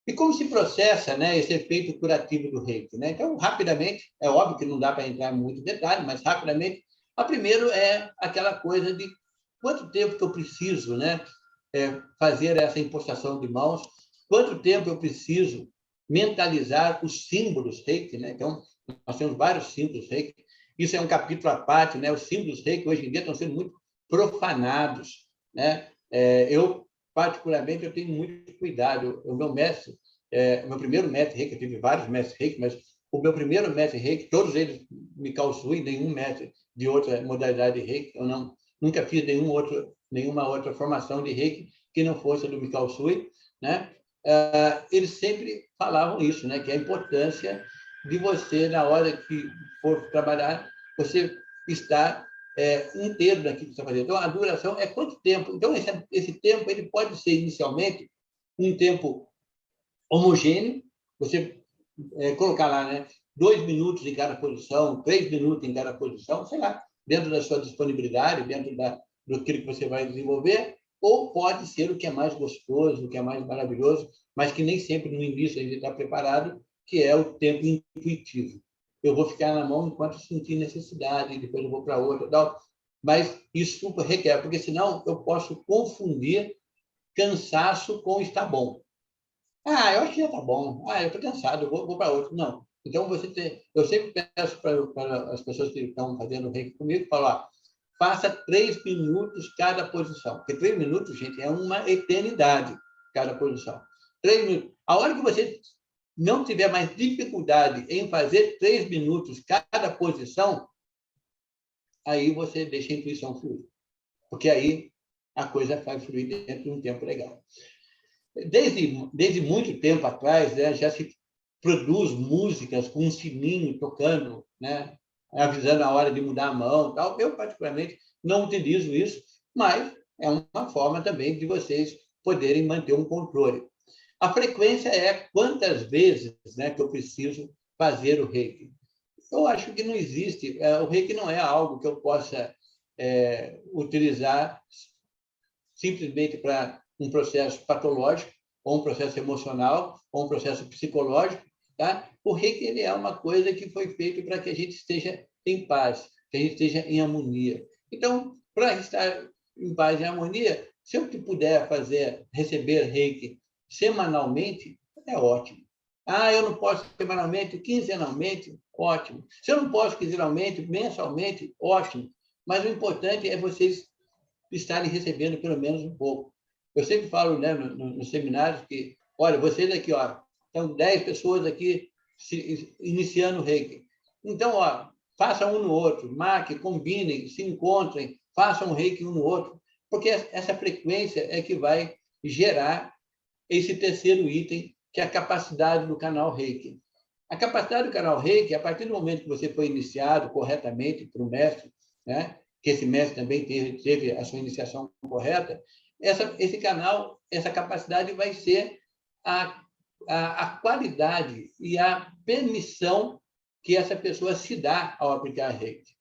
E como se processa, né, esse efeito curativo do reiki? Né? Então, rapidamente, é óbvio que não dá para entrar em muito detalhe, mas rapidamente, a primeiro é aquela coisa de quanto tempo que eu preciso, né, fazer essa impostação de mãos, quanto tempo eu preciso mentalizar os símbolos reiki, né? Então, nós temos vários símbolos reiki. Isso é um capítulo à parte, né? Os símbolos reiki hoje em dia estão sendo muito profanados, né? Eu particularmente eu tenho muito cuidado. O meu mestre, o meu primeiro mestre reiki, eu tive vários mestres reiki, mas o meu primeiro mestre reiki, todos eles me Kausui, nenhum mestre de outra modalidade de reiki, eu nunca fiz nenhuma outra formação de reiki que não fosse do Mikao Sui, né? Eles sempre falavam isso, né? Que a importância de você, na hora que for trabalhar, você estar inteiro naquilo que você está fazendo. Então, a duração é quanto tempo? Então, esse tempo ele pode ser, inicialmente, um tempo homogêneo, você colocar lá, né? 2 minutos em cada posição, 3 minutos em cada posição, sei lá, dentro da sua disponibilidade, dentro do que você vai desenvolver, ou pode ser o que é mais gostoso, o que é mais maravilhoso, mas que nem sempre no início a gente está preparado, que é o tempo intuitivo. Eu vou ficar na mão enquanto sentir necessidade, depois eu vou para outra, tal. Mas isso requer, porque senão eu posso confundir cansaço com estar bom. Eu acho que já está bom. Eu estou cansado, eu vou para outro. Não. Então, eu sempre peço para as pessoas que estão fazendo reiki comigo, falar, faça 3 minutos cada posição. Porque 3 minutos, gente, é uma eternidade cada posição. 3 minutos. A hora que você não tiver mais dificuldade em fazer 3 minutos cada posição, aí você deixa a intuição fluir. Porque aí a coisa vai fluir dentro de um tempo legal. Desde muito tempo atrás, né, já se produz músicas com um sininho tocando, né, avisando a hora de mudar a mão. Tal. Eu, particularmente, não utilizo isso, mas é uma forma também de vocês poderem manter um controle. A frequência é quantas vezes, né, que eu preciso fazer o reiki. Eu acho que não existe. O reiki não é algo que eu possa utilizar simplesmente para um processo patológico, ou um processo emocional, ou um processo psicológico. Tá? O reiki ele é uma coisa que foi feito para que a gente esteja em paz, que a gente esteja em harmonia. Então, para estar em paz e em harmonia, se eu puder receber reiki semanalmente, é ótimo. Eu não posso semanalmente, quinzenalmente, ótimo. Se eu não posso quinzenalmente, mensalmente, ótimo. Mas o importante é vocês estarem recebendo pelo menos um pouco. Eu sempre falo, né, nos seminários que, olha, vocês aqui, estão 10 pessoas aqui iniciando o reiki. Então, façam um no outro, marquem, combinem, se encontrem, façam reiki um no outro, porque essa frequência é que vai gerar esse terceiro item, que é a capacidade do canal reiki. A capacidade do canal reiki, a partir do momento que você foi iniciado corretamente por um mestre, né, que esse mestre também teve a sua iniciação correta, esse canal, essa capacidade vai ser a qualidade e a permissão que essa pessoa se dá ao aplicar reiki.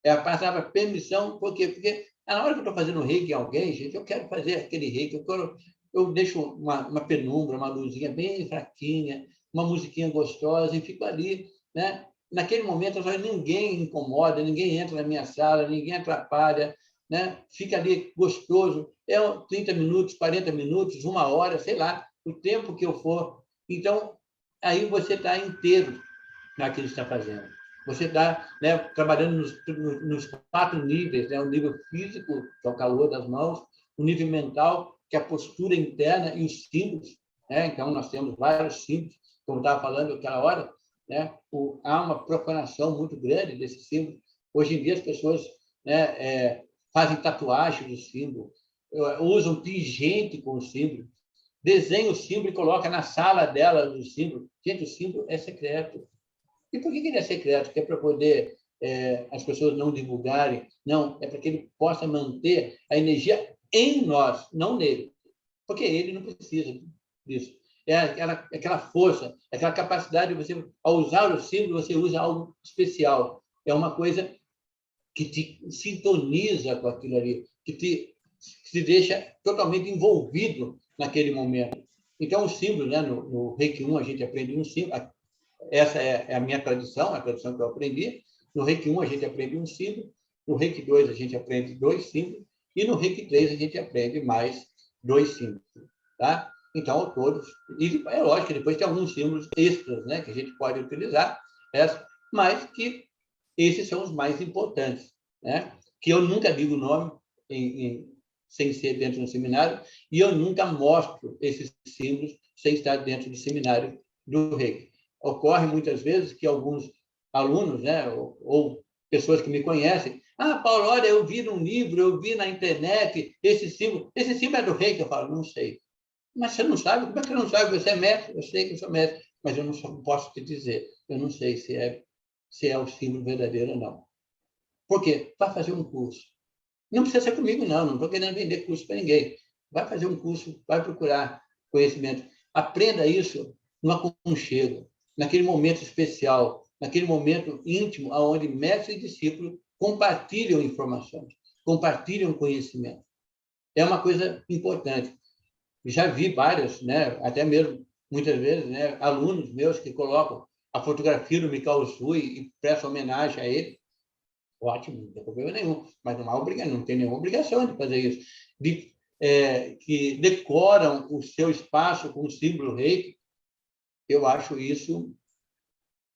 É a palavra permissão, por quê? Porque na hora que eu estou fazendo reiki em alguém, gente, eu quero fazer aquele reiki, eu deixo uma penumbra, uma luzinha bem fraquinha, uma musiquinha gostosa e fico ali, né? Naquele momento, ninguém incomoda, ninguém entra na minha sala, ninguém atrapalha, né? Fica ali gostoso. 30 minutos, 40 minutos, 1 hora, sei lá, o tempo que eu for. Então, aí você está inteiro naquilo que está fazendo. Você está, né, trabalhando nos 4 níveis, né? O nível físico, que é o calor das mãos, o nível mental, que é a postura interna e os símbolos. Né? Então, nós temos vários símbolos, como eu estava falando aquela hora, né? Há uma profanação muito grande desse símbolo. Hoje em dia, as pessoas, né, fazem tatuagem do símbolo, usam pingente com o símbolo, desenham o símbolo e colocam na sala dela o símbolo. Gente, o símbolo é secreto. E por que ele é secreto? Porque é para poder as pessoas não divulgarem. Não, é para que ele possa manter a energia em nós, não nele. Porque ele não precisa disso. É aquela força, aquela capacidade de você, ao usar o símbolo, você usa algo especial. É uma coisa que te sintoniza com aquilo ali, que te deixa totalmente envolvido naquele momento. Então, o símbolo, né, no Reiki 1, a gente aprende um símbolo. Essa é a minha tradição, a tradição que eu aprendi. No Reiki 1, a gente aprende um símbolo. No Reiki 2, a gente aprende 2 símbolos. E no Reiki 3, a gente aprende mais 2 símbolos. Tá? Então, todos. E é lógico que depois tem alguns símbolos extras, né, que a gente pode utilizar, mas que esses são os mais importantes, né? Que eu nunca digo o nome sem ser dentro do seminário, e eu nunca mostro esses símbolos sem estar dentro do seminário do Reiki. Ocorre muitas vezes que alguns alunos, né, ou pessoas que me conhecem, Paulo, olha, eu vi num livro, eu vi na internet esse símbolo é do Reiki. Eu falo, não sei. Mas você não sabe? Como é que você não sabe? Você é mestre? Eu sei que eu sou mestre, mas eu não posso te dizer. Eu não sei se é o símbolo verdadeiro ou não. Por quê? Vai fazer um curso. Não precisa ser comigo, não estou querendo vender curso para ninguém. Vai fazer um curso, vai procurar conhecimento. Aprenda isso no aconchego, naquele momento especial, naquele momento íntimo, onde mestre e discípulo compartilham informações, compartilham conhecimento. É uma coisa importante. Já vi vários, né, até mesmo, muitas vezes, né, alunos meus que colocam a fotografia do Mikao Usui e prestam homenagem a ele. Ótimo, não tem problema nenhum, mas não tem nenhuma obrigação de fazer isso. Que decoram o seu espaço com o símbolo Reiki, eu acho isso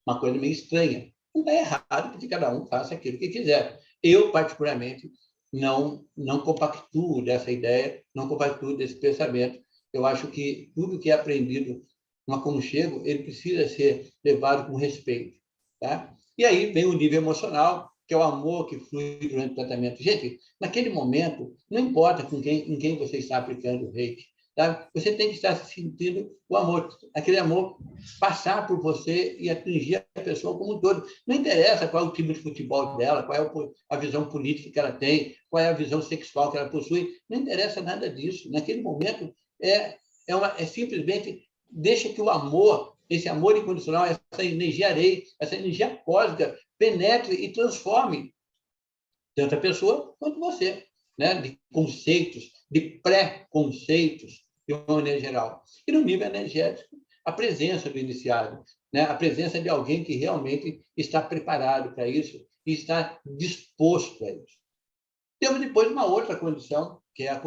uma coisa meio estranha. Não é errado, porque cada um faça aquilo que quiser. Eu, particularmente, não compactuo dessa ideia, não compactuo desse pensamento. Eu acho que tudo que é aprendido no aconchego, ele precisa ser levado com respeito. Tá? E aí vem o nível emocional, que é o amor que flui durante o tratamento. Gente, naquele momento, não importa em quem você está aplicando o Reiki, tá? Você tem que estar sentindo o amor, aquele amor passar por você e atingir a pessoa como um todo. Não interessa qual é o time de futebol dela, qual é a visão política que ela tem, qual é a visão sexual que ela possui, não interessa nada disso. Naquele momento, é simplesmente deixa que o amor, esse amor incondicional, essa energia areia, essa energia cósmica, penetre e transforme tanto a pessoa quanto você, né? De conceitos, de pré-conceitos, de uma maneira geral. E no nível energético, a presença do iniciado, né? A presença de alguém que realmente está preparado para isso e está disposto a isso. Temos depois uma outra condição, que é a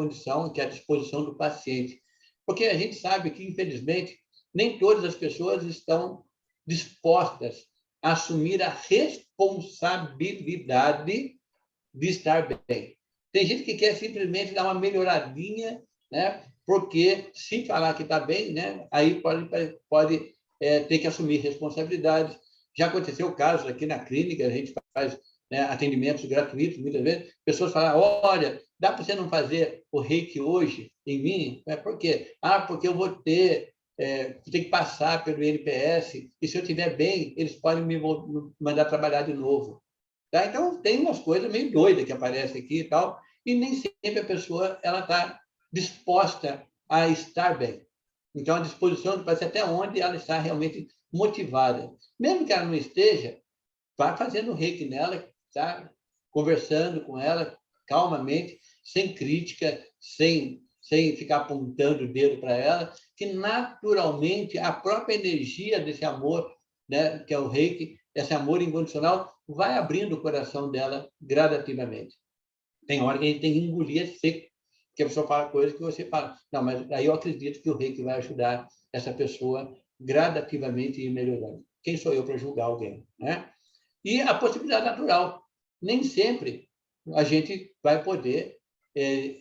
disposição do paciente. Porque a gente sabe que, infelizmente, nem todas as pessoas estão dispostas a assumir a responsabilidade de estar bem. Tem gente que quer simplesmente dar uma melhoradinha, né? Porque se falar que está bem, né? Aí pode ter que assumir responsabilidades. Já aconteceu casos aqui na clínica, a gente faz, né, atendimentos gratuitos, muitas vezes, pessoas falam, olha, dá para você não fazer o Reiki hoje em mim? Por quê? Porque eu vou ter que passar pelo INPS, e se eu estiver bem, eles podem me mandar trabalhar de novo. Tá? Então, tem umas coisas meio doidas que aparecem aqui e tal, e nem sempre a pessoa está disposta a estar bem. Então, a disposição vai ser até onde ela está realmente motivada. Mesmo que ela não esteja, vá fazendo Reiki nela, tá? Conversando com ela calmamente, sem crítica, sem ficar apontando o dedo para ela, que naturalmente a própria energia desse amor, né, que é o Reiki, esse amor incondicional, vai abrindo o coração dela gradativamente. Tem hora que a gente tem que engolir seco, que a pessoa fala coisas que você fala, não, mas aí eu acredito que o Reiki vai ajudar essa pessoa gradativamente a ir melhorando. Quem sou eu para julgar alguém, né? E a possibilidade natural. Nem sempre a gente vai poder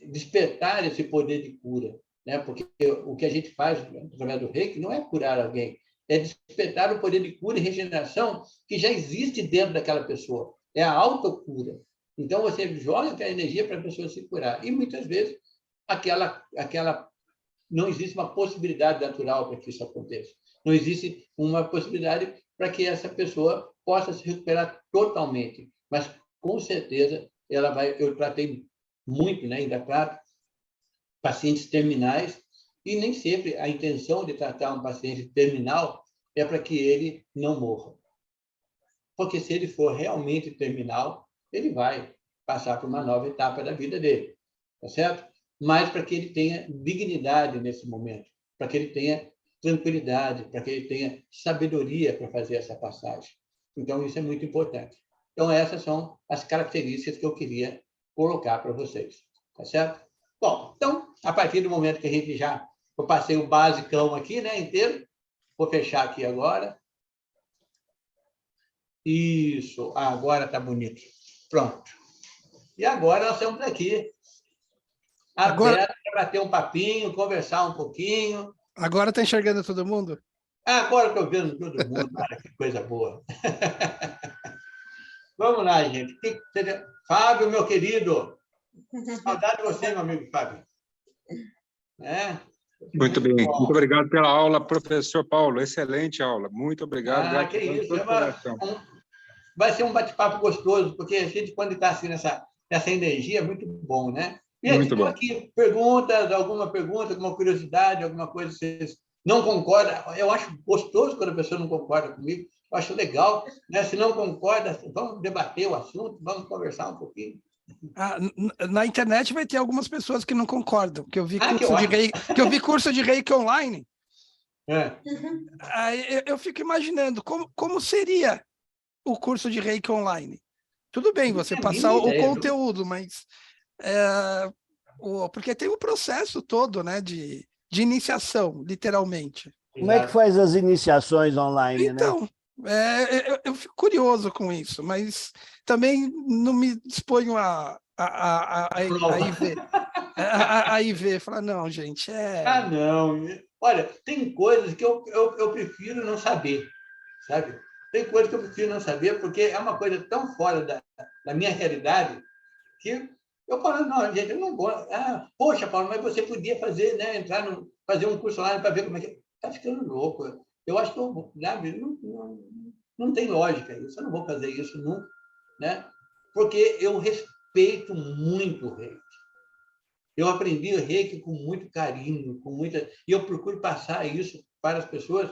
despertar esse poder de cura, né? Porque o que a gente faz através do Reiki não é curar alguém, é despertar o poder de cura e regeneração que já existe dentro daquela pessoa. É a autocura. Então, você joga aquela energia para a pessoa se curar. E, muitas vezes, não existe uma possibilidade natural para que isso aconteça. Não existe uma possibilidade para que essa pessoa possa se recuperar totalmente. Mas, com certeza, ela vai... Eu tratei muito, né, ainda trato, pacientes terminais, e nem sempre a intenção de tratar um paciente terminal é para que ele não morra. Porque se ele for realmente terminal, ele vai passar por uma nova etapa da vida dele, tá certo? Mas para que ele tenha dignidade nesse momento, para que ele tenha tranquilidade, para que ele tenha sabedoria para fazer essa passagem. Então, isso é muito importante. Então, essas são as características que eu queria colocar para vocês. Tá certo? Bom, então, a partir do momento que a gente eu passei o basicão aqui, né, inteiro, vou fechar aqui agora. Isso, agora está bonito. Pronto. E agora nós estamos aqui, aberto para bater um papinho, conversar um pouquinho. Agora está enxergando todo mundo? Agora estou vendo todo mundo. Olha que coisa boa. Vamos lá, gente. Fábio, meu querido. Saudade de você, meu amigo Fábio. Muito bem. Muito obrigado pela aula, professor Paulo. Excelente aula. Muito obrigado. Que isso. Vai ser um bate-papo gostoso, porque a gente, quando está assim nessa energia, é muito bom, né? E muito bom. Aqui, alguma pergunta, alguma curiosidade, alguma coisa que vocês não concordam. Eu acho gostoso quando a pessoa não concorda comigo. Eu acho legal, né? Se não concorda, vamos debater o assunto, vamos conversar um pouquinho. Na internet vai ter algumas pessoas que não concordam, que eu vi curso de Reiki online. Aí eu fico imaginando como seria o curso de Reiki online. Tudo bem, você passar o conteúdo, mas porque tem o processo todo, né, de iniciação, literalmente. Como é que faz as iniciações online, então, né? Eu fico curioso com isso, mas também não me disponho a ir ver. Falar, não, gente, não. Olha, tem coisas que eu prefiro não saber, sabe? Tem coisas que eu prefiro não saber, porque é uma coisa tão fora da minha realidade que eu falo, não, gente, eu não gosto. Poxa, Paulo, mas você podia fazer, né, fazer um curso online para ver como é que... Está ficando louco. Eu acho que não tem lógica isso. Eu não vou fazer isso nunca, né? Porque eu respeito muito o Reiki. Eu aprendi o Reiki com muito carinho, e eu procuro passar isso para as pessoas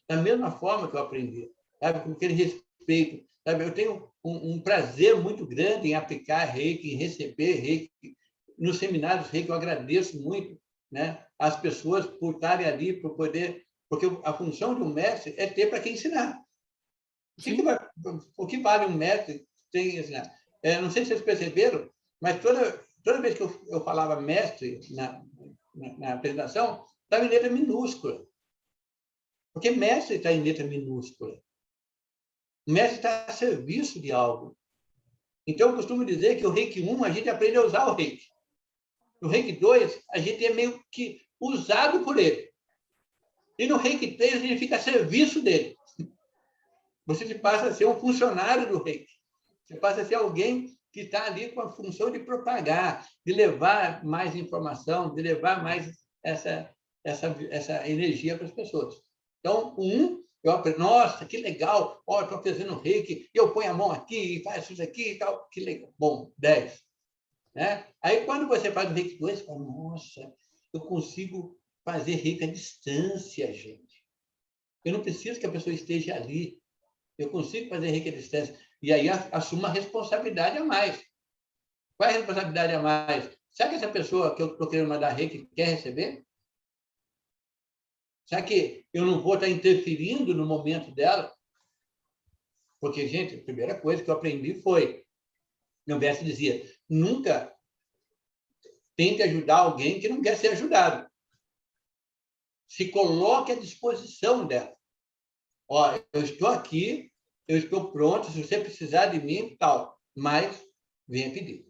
da mesma forma que eu aprendi, sabe? Com aquele respeito, sabe? Eu tenho um prazer muito grande em aplicar Reiki, em receber Reiki. Nos seminários Reiki, eu agradeço muito, né, as pessoas por estarem ali, por poder... Porque a função de um mestre é ter para quem ensinar. O que vale um mestre tem ensinar? Não sei se vocês perceberam, mas toda vez que eu falava mestre na apresentação, estava em letra minúscula. Porque mestre está em letra minúscula. O mestre está a serviço de algo. Então, eu costumo dizer que o Reiki 1, a gente aprende a usar o Reiki. No Reiki 2, a gente é meio que usado por ele. E no Reiki 3, a gente fica a serviço dele. Você passa a ser um funcionário do Reiki. Você passa a ser alguém que está ali com a função de propagar, de levar mais informação, de levar mais essa energia para as pessoas. Então, eu aprendo, nossa, que legal, estou fazendo Reiki, e eu ponho a mão aqui, e faço isso aqui e tal, que legal. Bom, 10. Né? Aí, quando você faz o Reiki 2, você fala, nossa, eu consigo fazer Reiki à distância, gente. Eu não preciso que a pessoa esteja ali. Eu consigo fazer Reiki à distância. E aí assumo uma responsabilidade a mais. Qual é a responsabilidade a mais? Será que essa pessoa que eu estou querendo mandar Reiki quer receber? Será que eu não vou estar interferindo no momento dela? Porque, gente, a primeira coisa que eu aprendi foi, meu mestre dizia, nunca tente ajudar alguém que não quer ser ajudado. Se coloque à disposição dela. Eu estou aqui, eu estou pronto, se você precisar de mim, tal, mas venha pedir.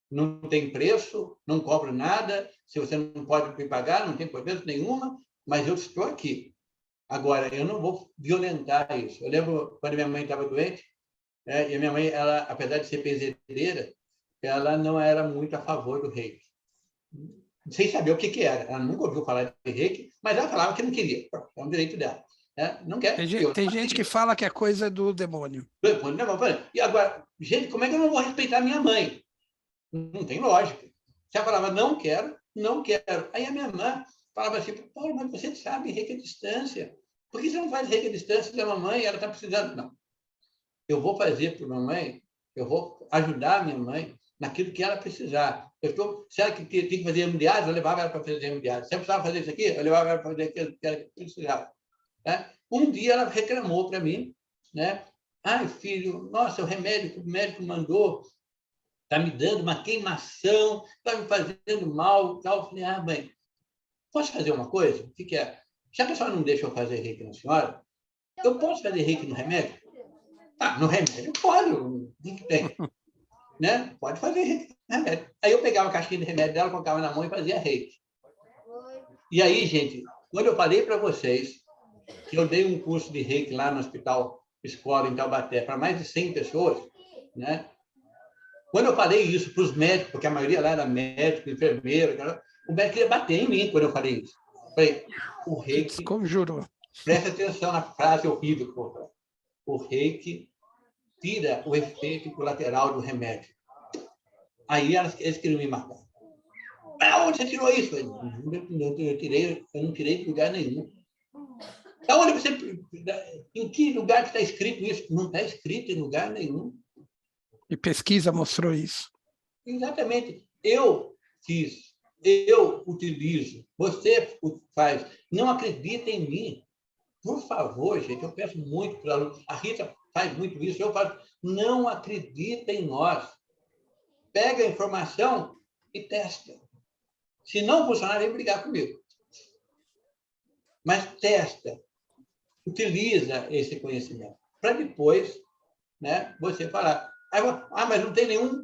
Não tem preço, não cobro nada, se você não pode me pagar, não tem problema nenhuma, mas eu estou aqui. Agora, eu não vou violentar isso. Eu lembro quando minha mãe estava doente, e a minha mãe, ela, apesar de ser benzedeira, ela não era muito a favor do Reiki. Sem saber o que era. Ela nunca ouviu falar de Reiki, mas ela falava que não queria. É um direito dela. Não quer. Tem gente que fala que é coisa do demônio. E agora, gente, como é que eu não vou respeitar minha mãe? Não tem lógica. Se ela falava, não quero, não quero. Aí a minha mãe falava assim, Paulo, mas você sabe Reiki à distância. Por que você não faz Reiki à distância da mamãe? Ela está precisando. Não. Eu vou fazer para a mamãe, eu vou ajudar a minha mãe naquilo que ela precisar. Será que tinha que fazer hemodiálise? Eu levava ela para fazer hemodiálise. Se eu precisava fazer isso aqui, eu levava ela para fazer aquilo que ela precisava. Né? Um dia ela reclamou para mim, né? Ai, filho, nossa, o remédio que o médico mandou está me dando uma queimação, está me fazendo mal. Tal. Eu falei, mãe, posso fazer uma coisa? O que é? Já que a senhora não deixa eu fazer reiki na senhora, eu posso fazer reiki no remédio? No remédio pode, o que tem? Né? Pode fazer reiki no remédio. Aí eu pegava a caixinha de remédio dela, colocava na mão e fazia reiki. E aí, gente, quando eu falei para vocês que eu dei um curso de reiki lá no Hospital Escola, em Taubaté, para mais de 100 pessoas, né? Quando eu falei isso para os médicos, porque a maioria lá era médico, enfermeiro, o médico ia bater em mim quando eu falei isso. Eu falei, o reiki... Conjurou. Presta atenção na frase horrível, pô. O reiki tira o efeito colateral do remédio. Aí eles queriam me matar. Mas onde você tirou isso? Eu não tirei de lugar nenhum. Em que lugar que está escrito isso? Não está escrito em lugar nenhum. E pesquisa mostrou isso. Exatamente. Eu fiz, eu utilizo, você faz. Não acredita em mim. Por favor, gente, eu peço muito para os alunos. A Rita faz muito isso, eu faço. Não acredita em nós. Pega a informação e testa. Se não funcionar, vem brigar comigo. Mas testa. Utiliza esse conhecimento. Para depois, né, você falar. Mas não tem nenhum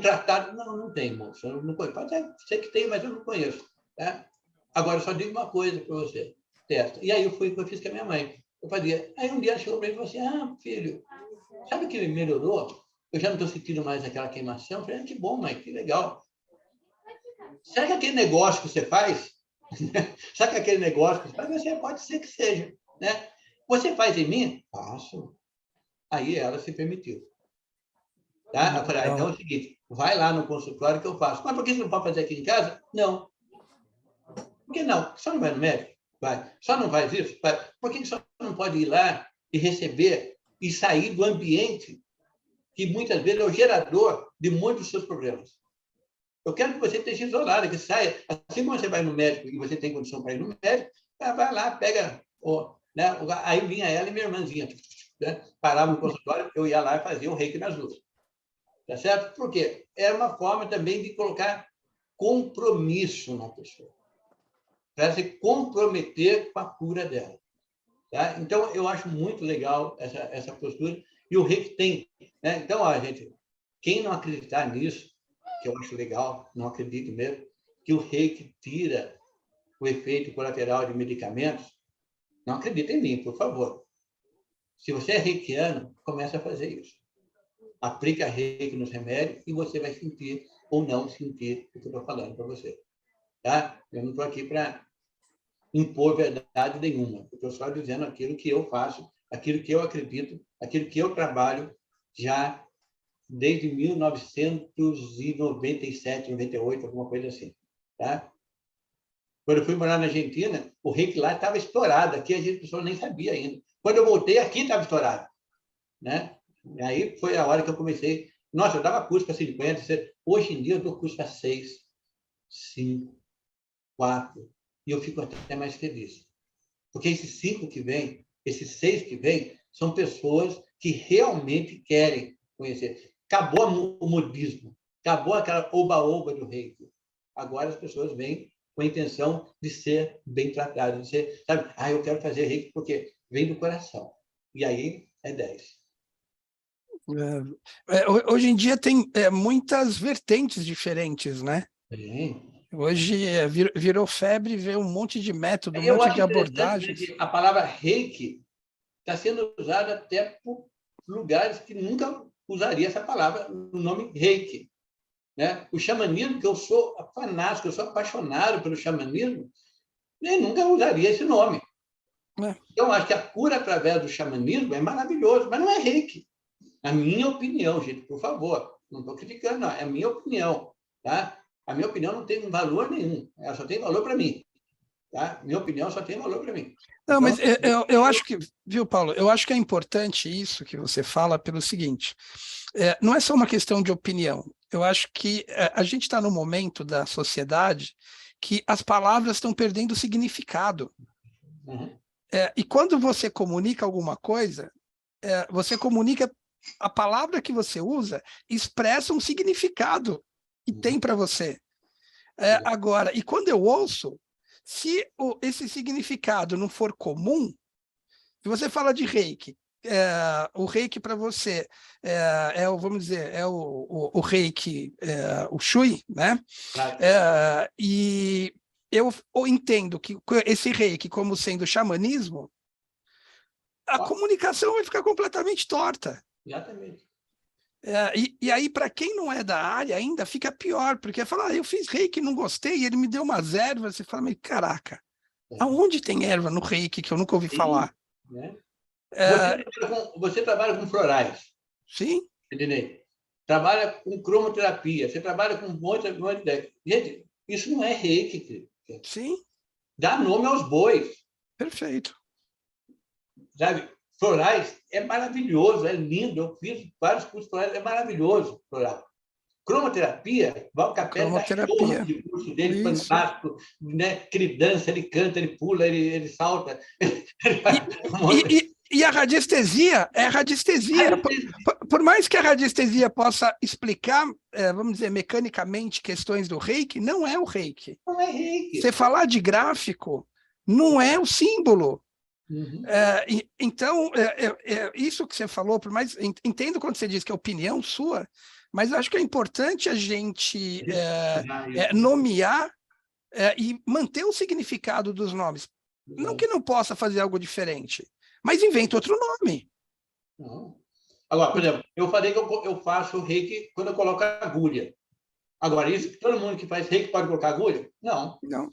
tratado. Não tem, moço. Eu não conheço. Pode ser que tem, mas eu não conheço. Tá? Agora, eu só digo uma coisa para você. Testa. E aí eu fiz com a minha mãe. Eu fazia. Aí um dia ela chegou para mim e falou assim, filho, sabe que melhorou? Eu já não estou sentindo mais aquela queimação. Eu falei, que bom, mãe, que legal. Será que aquele negócio que você faz, será que aquele negócio que você faz, você pode ser que seja, né? Você faz em mim? Faço. Aí ela se permitiu. Tá? Eu falei, então é o seguinte, vai lá no consultório que eu faço. Mas por que você não pode fazer aqui em casa? Não. Por que não? Só não vai no médico? Vai. Só não faz isso? Vai. Por que só não pode ir lá e receber e sair do ambiente que muitas vezes é o gerador de muitos dos seus problemas? Eu quero que você esteja isolado, que saia. Assim como você vai no médico e você tem condição para ir no médico, vai lá, pega... né? Aí vinha ela e minha irmãzinha. Né? Parava no consultório, eu ia lá e fazia o reiki nas duas. Tá certo? Por quê? Era uma forma também de colocar compromisso na pessoa. Para se comprometer com a cura dela. Tá? Então, eu acho muito legal essa postura. E o reiki tem. Né? Então, gente, quem não acreditar nisso, que eu acho legal, não acredito mesmo, que o reiki tira o efeito colateral de medicamentos, não acredita em mim, por favor. Se você é reikiano, comece a fazer isso. Aplica reiki nos remédios e você vai sentir ou não sentir o que eu estou falando para você. Tá? Eu não estou aqui para impor verdade nenhuma. Eu estou só dizendo aquilo que eu faço, aquilo que eu acredito, aquilo que eu trabalho já desde 1997, 98, alguma coisa assim. Tá? Quando eu fui morar na Argentina, o reiki lá estava estourado. Aqui a pessoa nem sabia ainda. Quando eu voltei, aqui estava estourado. Né? E aí foi a hora que eu comecei. Nossa, eu dava curso para 50. Hoje em dia, eu dou curso para 6, 5, 4. E eu fico até mais feliz. Porque esses 5 que vêm, esses 6 que vêm, são pessoas que realmente querem conhecer. Acabou o modismo. Acabou aquela oba-oba do reiki. Agora as pessoas vêm com a intenção de ser bem tratadas, de ser, sabe? Eu quero fazer reiki porque vem do coração. E aí é 10. Hoje em dia tem muitas vertentes diferentes, né? Sim. Hoje virou febre, vê um monte de método, um Eu monte acho de abordagens. Que a palavra reiki está sendo usada até por lugares que nunca usaria essa palavra, o nome reiki. Né? O xamanismo, que eu sou fanático, eu sou apaixonado pelo xamanismo, eu nunca usaria esse nome. Então, acho que a cura através do xamanismo é maravilhoso, mas não é reiki. A minha opinião, gente, por favor. Não estou criticando, não. É a minha opinião. Tá? A minha opinião não tem valor nenhum. Ela só tem valor para mim. Tá? Minha opinião só tem valor para mim. Não, mas eu acho que, viu, Paulo, eu acho que é importante isso que você fala pelo seguinte, não é só uma questão de opinião, Eu acho que a gente está no momento da sociedade que as palavras estão perdendo significado. Uhum. E quando você comunica alguma coisa, você comunica, a palavra que você usa expressa um significado que tem para você. Agora, e quando eu ouço, se esse significado não for comum, se você fala de reiki, o reiki para você vamos dizer, o reiki, o shui, né? Claro. E eu entendo que esse reiki como sendo xamanismo, a comunicação vai ficar completamente torta. Exatamente. E aí, para quem não é da área ainda, fica pior, porque fala, eu fiz reiki, não gostei, ele me deu umas ervas, você fala, mas caraca, aonde tem erva no reiki que eu nunca ouvi falar? Né? Você trabalha com florais. Sim. Ednei. Trabalha com cromoterapia, você trabalha com um monte de... Gente, isso não é reiki. Sim. Dá nome aos bois. Perfeito. Sabe? Florais é maravilhoso, é lindo. Eu fiz vários cursos florais, é maravilhoso floral. Cromoterapia, Val Capelli dá show de curso dele, isso. Fantástico, né? Que ele dança, ele canta, ele pula, ele salta. E a radiestesia é radiestesia. Por mais que a radiestesia possa explicar, vamos dizer, mecanicamente questões do reiki, não é o reiki. Não é reiki. Você falar de gráfico, não é o símbolo. Uhum. Então, isso que você falou, por mais entendo quando você diz que é opinião sua, mas eu acho que é importante a gente nomear e manter o significado dos nomes. Não que não possa fazer algo diferente, mas inventa outro nome. Não. Agora, por exemplo, eu falei que eu faço reiki quando eu coloco agulha. Agora, isso, todo mundo que faz reiki pode colocar agulha? Não. Não.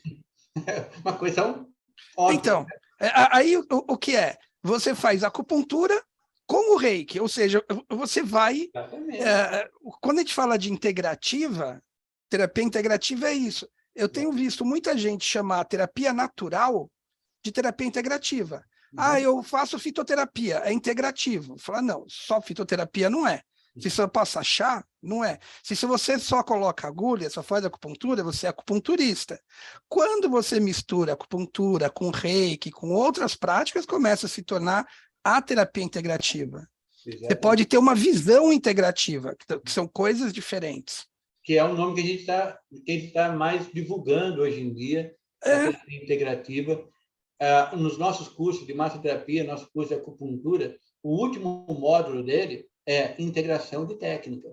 É uma questão óbvia. Então, aí o que é? Você faz acupuntura com o reiki, ou seja, você vai... quando a gente fala de integrativa, terapia integrativa é isso. Eu tenho visto muita gente chamar a terapia natural de terapia integrativa. Eu faço fitoterapia, é integrativo. Fala, não, só fitoterapia não é. Se você passa chá, não é. Se você só coloca agulha, só faz acupuntura, você é acupunturista. Quando você mistura acupuntura com reiki, com outras práticas, começa a se tornar a terapia integrativa. Exatamente. Você pode ter uma visão integrativa, que são coisas diferentes. Que é o nome que a gente está mais divulgando hoje em dia, a terapia integrativa. Nos nossos cursos de massoterapia, nosso curso de acupuntura, o último módulo dele é integração de técnicas.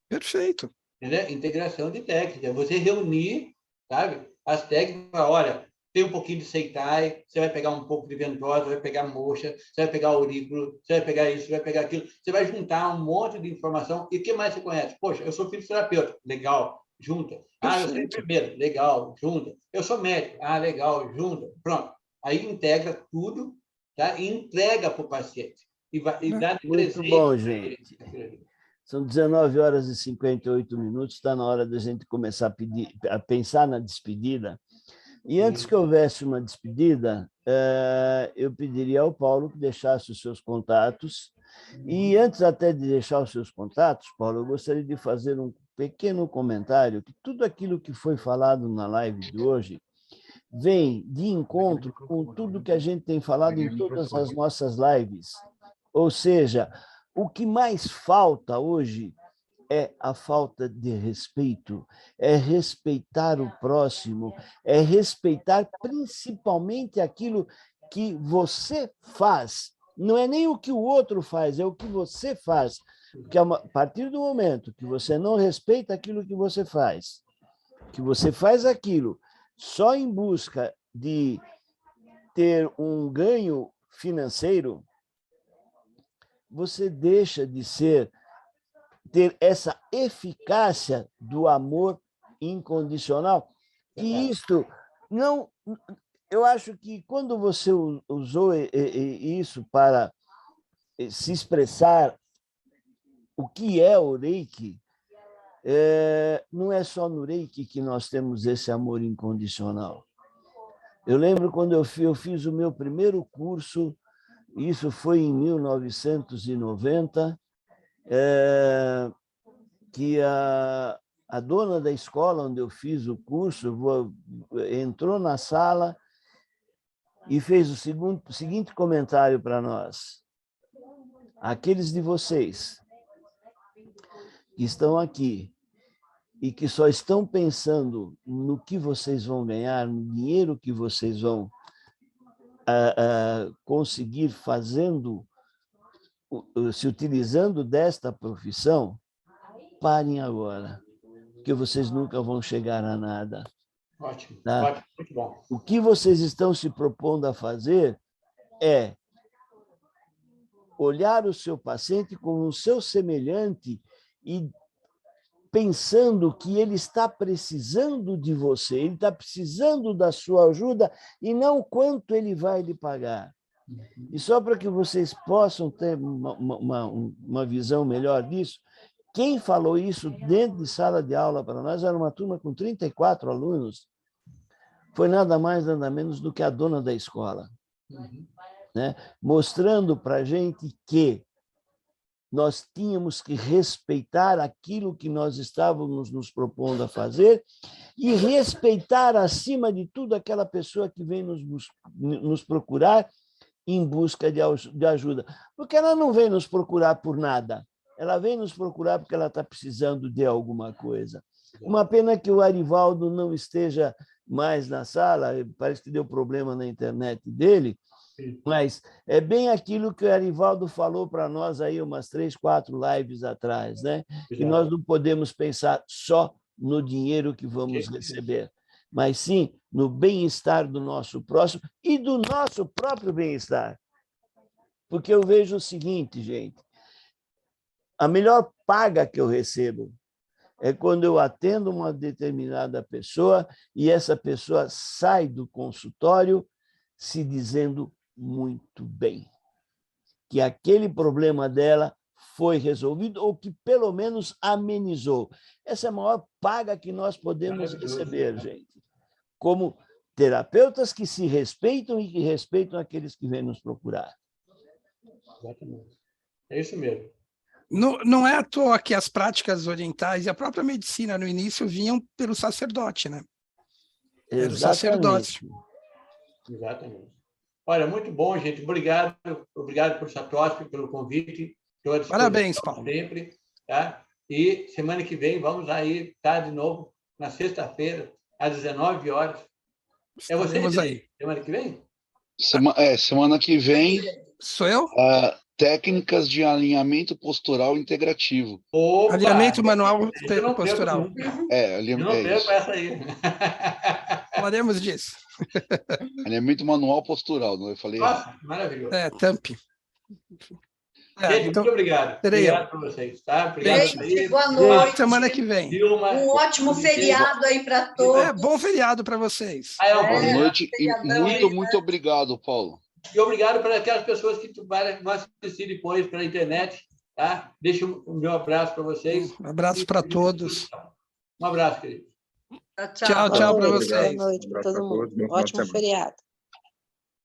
Perfeito. Entendeu? Integração de técnicas. Você reunir, sabe, as técnicas. Olha, tem um pouquinho de Seitai, você vai pegar um pouco de ventosa, vai pegar moxa, você vai pegar aurículo, você vai pegar isso, você vai pegar aquilo. Você vai juntar um monte de informação. E o que mais você conhece? Poxa, eu sou fisioterapeuta. Legal, junta. Eu sou enfermeiro. Legal, junta. Eu sou médico. legal, junta. Pronto. Aí integra tudo, tá? E entrega para o paciente. E dá de muito bom, gente. São 19 horas e 58 minutos, está na hora da gente começar a pensar na despedida. E antes que houvesse uma despedida, eu pediria ao Paulo que deixasse os seus contatos. E antes até de deixar os seus contatos, Paulo, eu gostaria de fazer um pequeno comentário, que tudo aquilo que foi falado na live de hoje vem de encontro com tudo que a gente tem falado em todas as nossas lives. Ou seja, o que mais falta hoje é a falta de respeito, é respeitar o próximo, é respeitar principalmente aquilo que você faz. Não é nem o que o outro faz, é o que você faz. Porque a partir do momento que você não respeita aquilo que você faz aquilo só em busca de ter um ganho financeiro, você deixa de ter essa eficácia do amor incondicional. E isto não... Eu acho que quando você usou isso para se expressar o que é o Reiki, não é só no Reiki que nós temos esse amor incondicional. Eu lembro quando eu fiz o meu primeiro curso, isso foi em 1990, que a dona da escola onde eu fiz o curso entrou na sala e fez o seguinte comentário para nós. Aqueles de vocês que estão aqui e que só estão pensando no que vocês vão ganhar, no dinheiro que vocês vão conseguir fazendo, se utilizando desta profissão, parem agora, porque vocês nunca vão chegar a nada. Ótimo, Tá? ótimo, muito bom. O que vocês estão se propondo a fazer é olhar o seu paciente como o seu semelhante e pensando que ele está precisando de você, ele está precisando da sua ajuda e não quanto ele vai lhe pagar. E só para que vocês possam ter uma visão melhor disso, quem falou isso dentro de sala de aula para nós era uma turma com 34 alunos. Foi nada mais, nada menos do que a dona da escola, né? Mostrando para a gente que nós tínhamos que respeitar aquilo que nós estávamos nos propondo a fazer e respeitar, acima de tudo, aquela pessoa que vem nos procurar em busca de ajuda. Porque ela não vem nos procurar por nada, ela vem nos procurar porque ela está precisando de alguma coisa. Uma pena que o Arivaldo não esteja mais na sala, parece que deu problema na internet dele, mas é bem aquilo que o Arivaldo falou para nós aí umas 3, 4 lives atrás, né? Que nós não podemos pensar só no dinheiro que vamos receber, mas sim no bem-estar do nosso próximo e do nosso próprio bem-estar. Porque eu vejo o seguinte, gente, a melhor paga que eu recebo é quando eu atendo uma determinada pessoa e essa pessoa sai do consultório se dizendo muito bem, que aquele problema dela foi resolvido ou que pelo menos amenizou. Essa é a maior paga que nós podemos receber, gente. Como terapeutas que se respeitam e que respeitam aqueles que vêm nos procurar. Exatamente. É isso mesmo. Não é à toa que as práticas orientais e a própria medicina no início vinham pelo sacerdote, né? Era o sacerdote. Exatamente. Olha, muito bom, gente. Obrigado por Satoshi, pelo convite. Parabéns, Paulo. Sempre, tá? E semana que vem vamos aí estar de novo, na sexta-feira, às 19 horas. É você aí. Semana que vem? Semana que vem. Sou eu? Técnicas de alinhamento postural integrativo. Opa, alinhamento manual postural. Não perco essa aí. Falaremos disso. Alinhamento manual postural, não eu falei? Nossa, maravilhoso. TAMP. Gente, muito obrigado. Obrigado por vocês, tá? Obrigado. Gente, boa noite. Semana que vem. Um ótimo feriado aí para todos. Bom feriado para vocês. Boa noite e muito obrigado, Paulo. E obrigado para aquelas pessoas que vão assistir depois pela internet, tá? Deixo o meu abraço para vocês. Um abraço para todos. Um abraço, querido. Tchau para vocês. Boa noite para todo mundo. Ótimo feriado.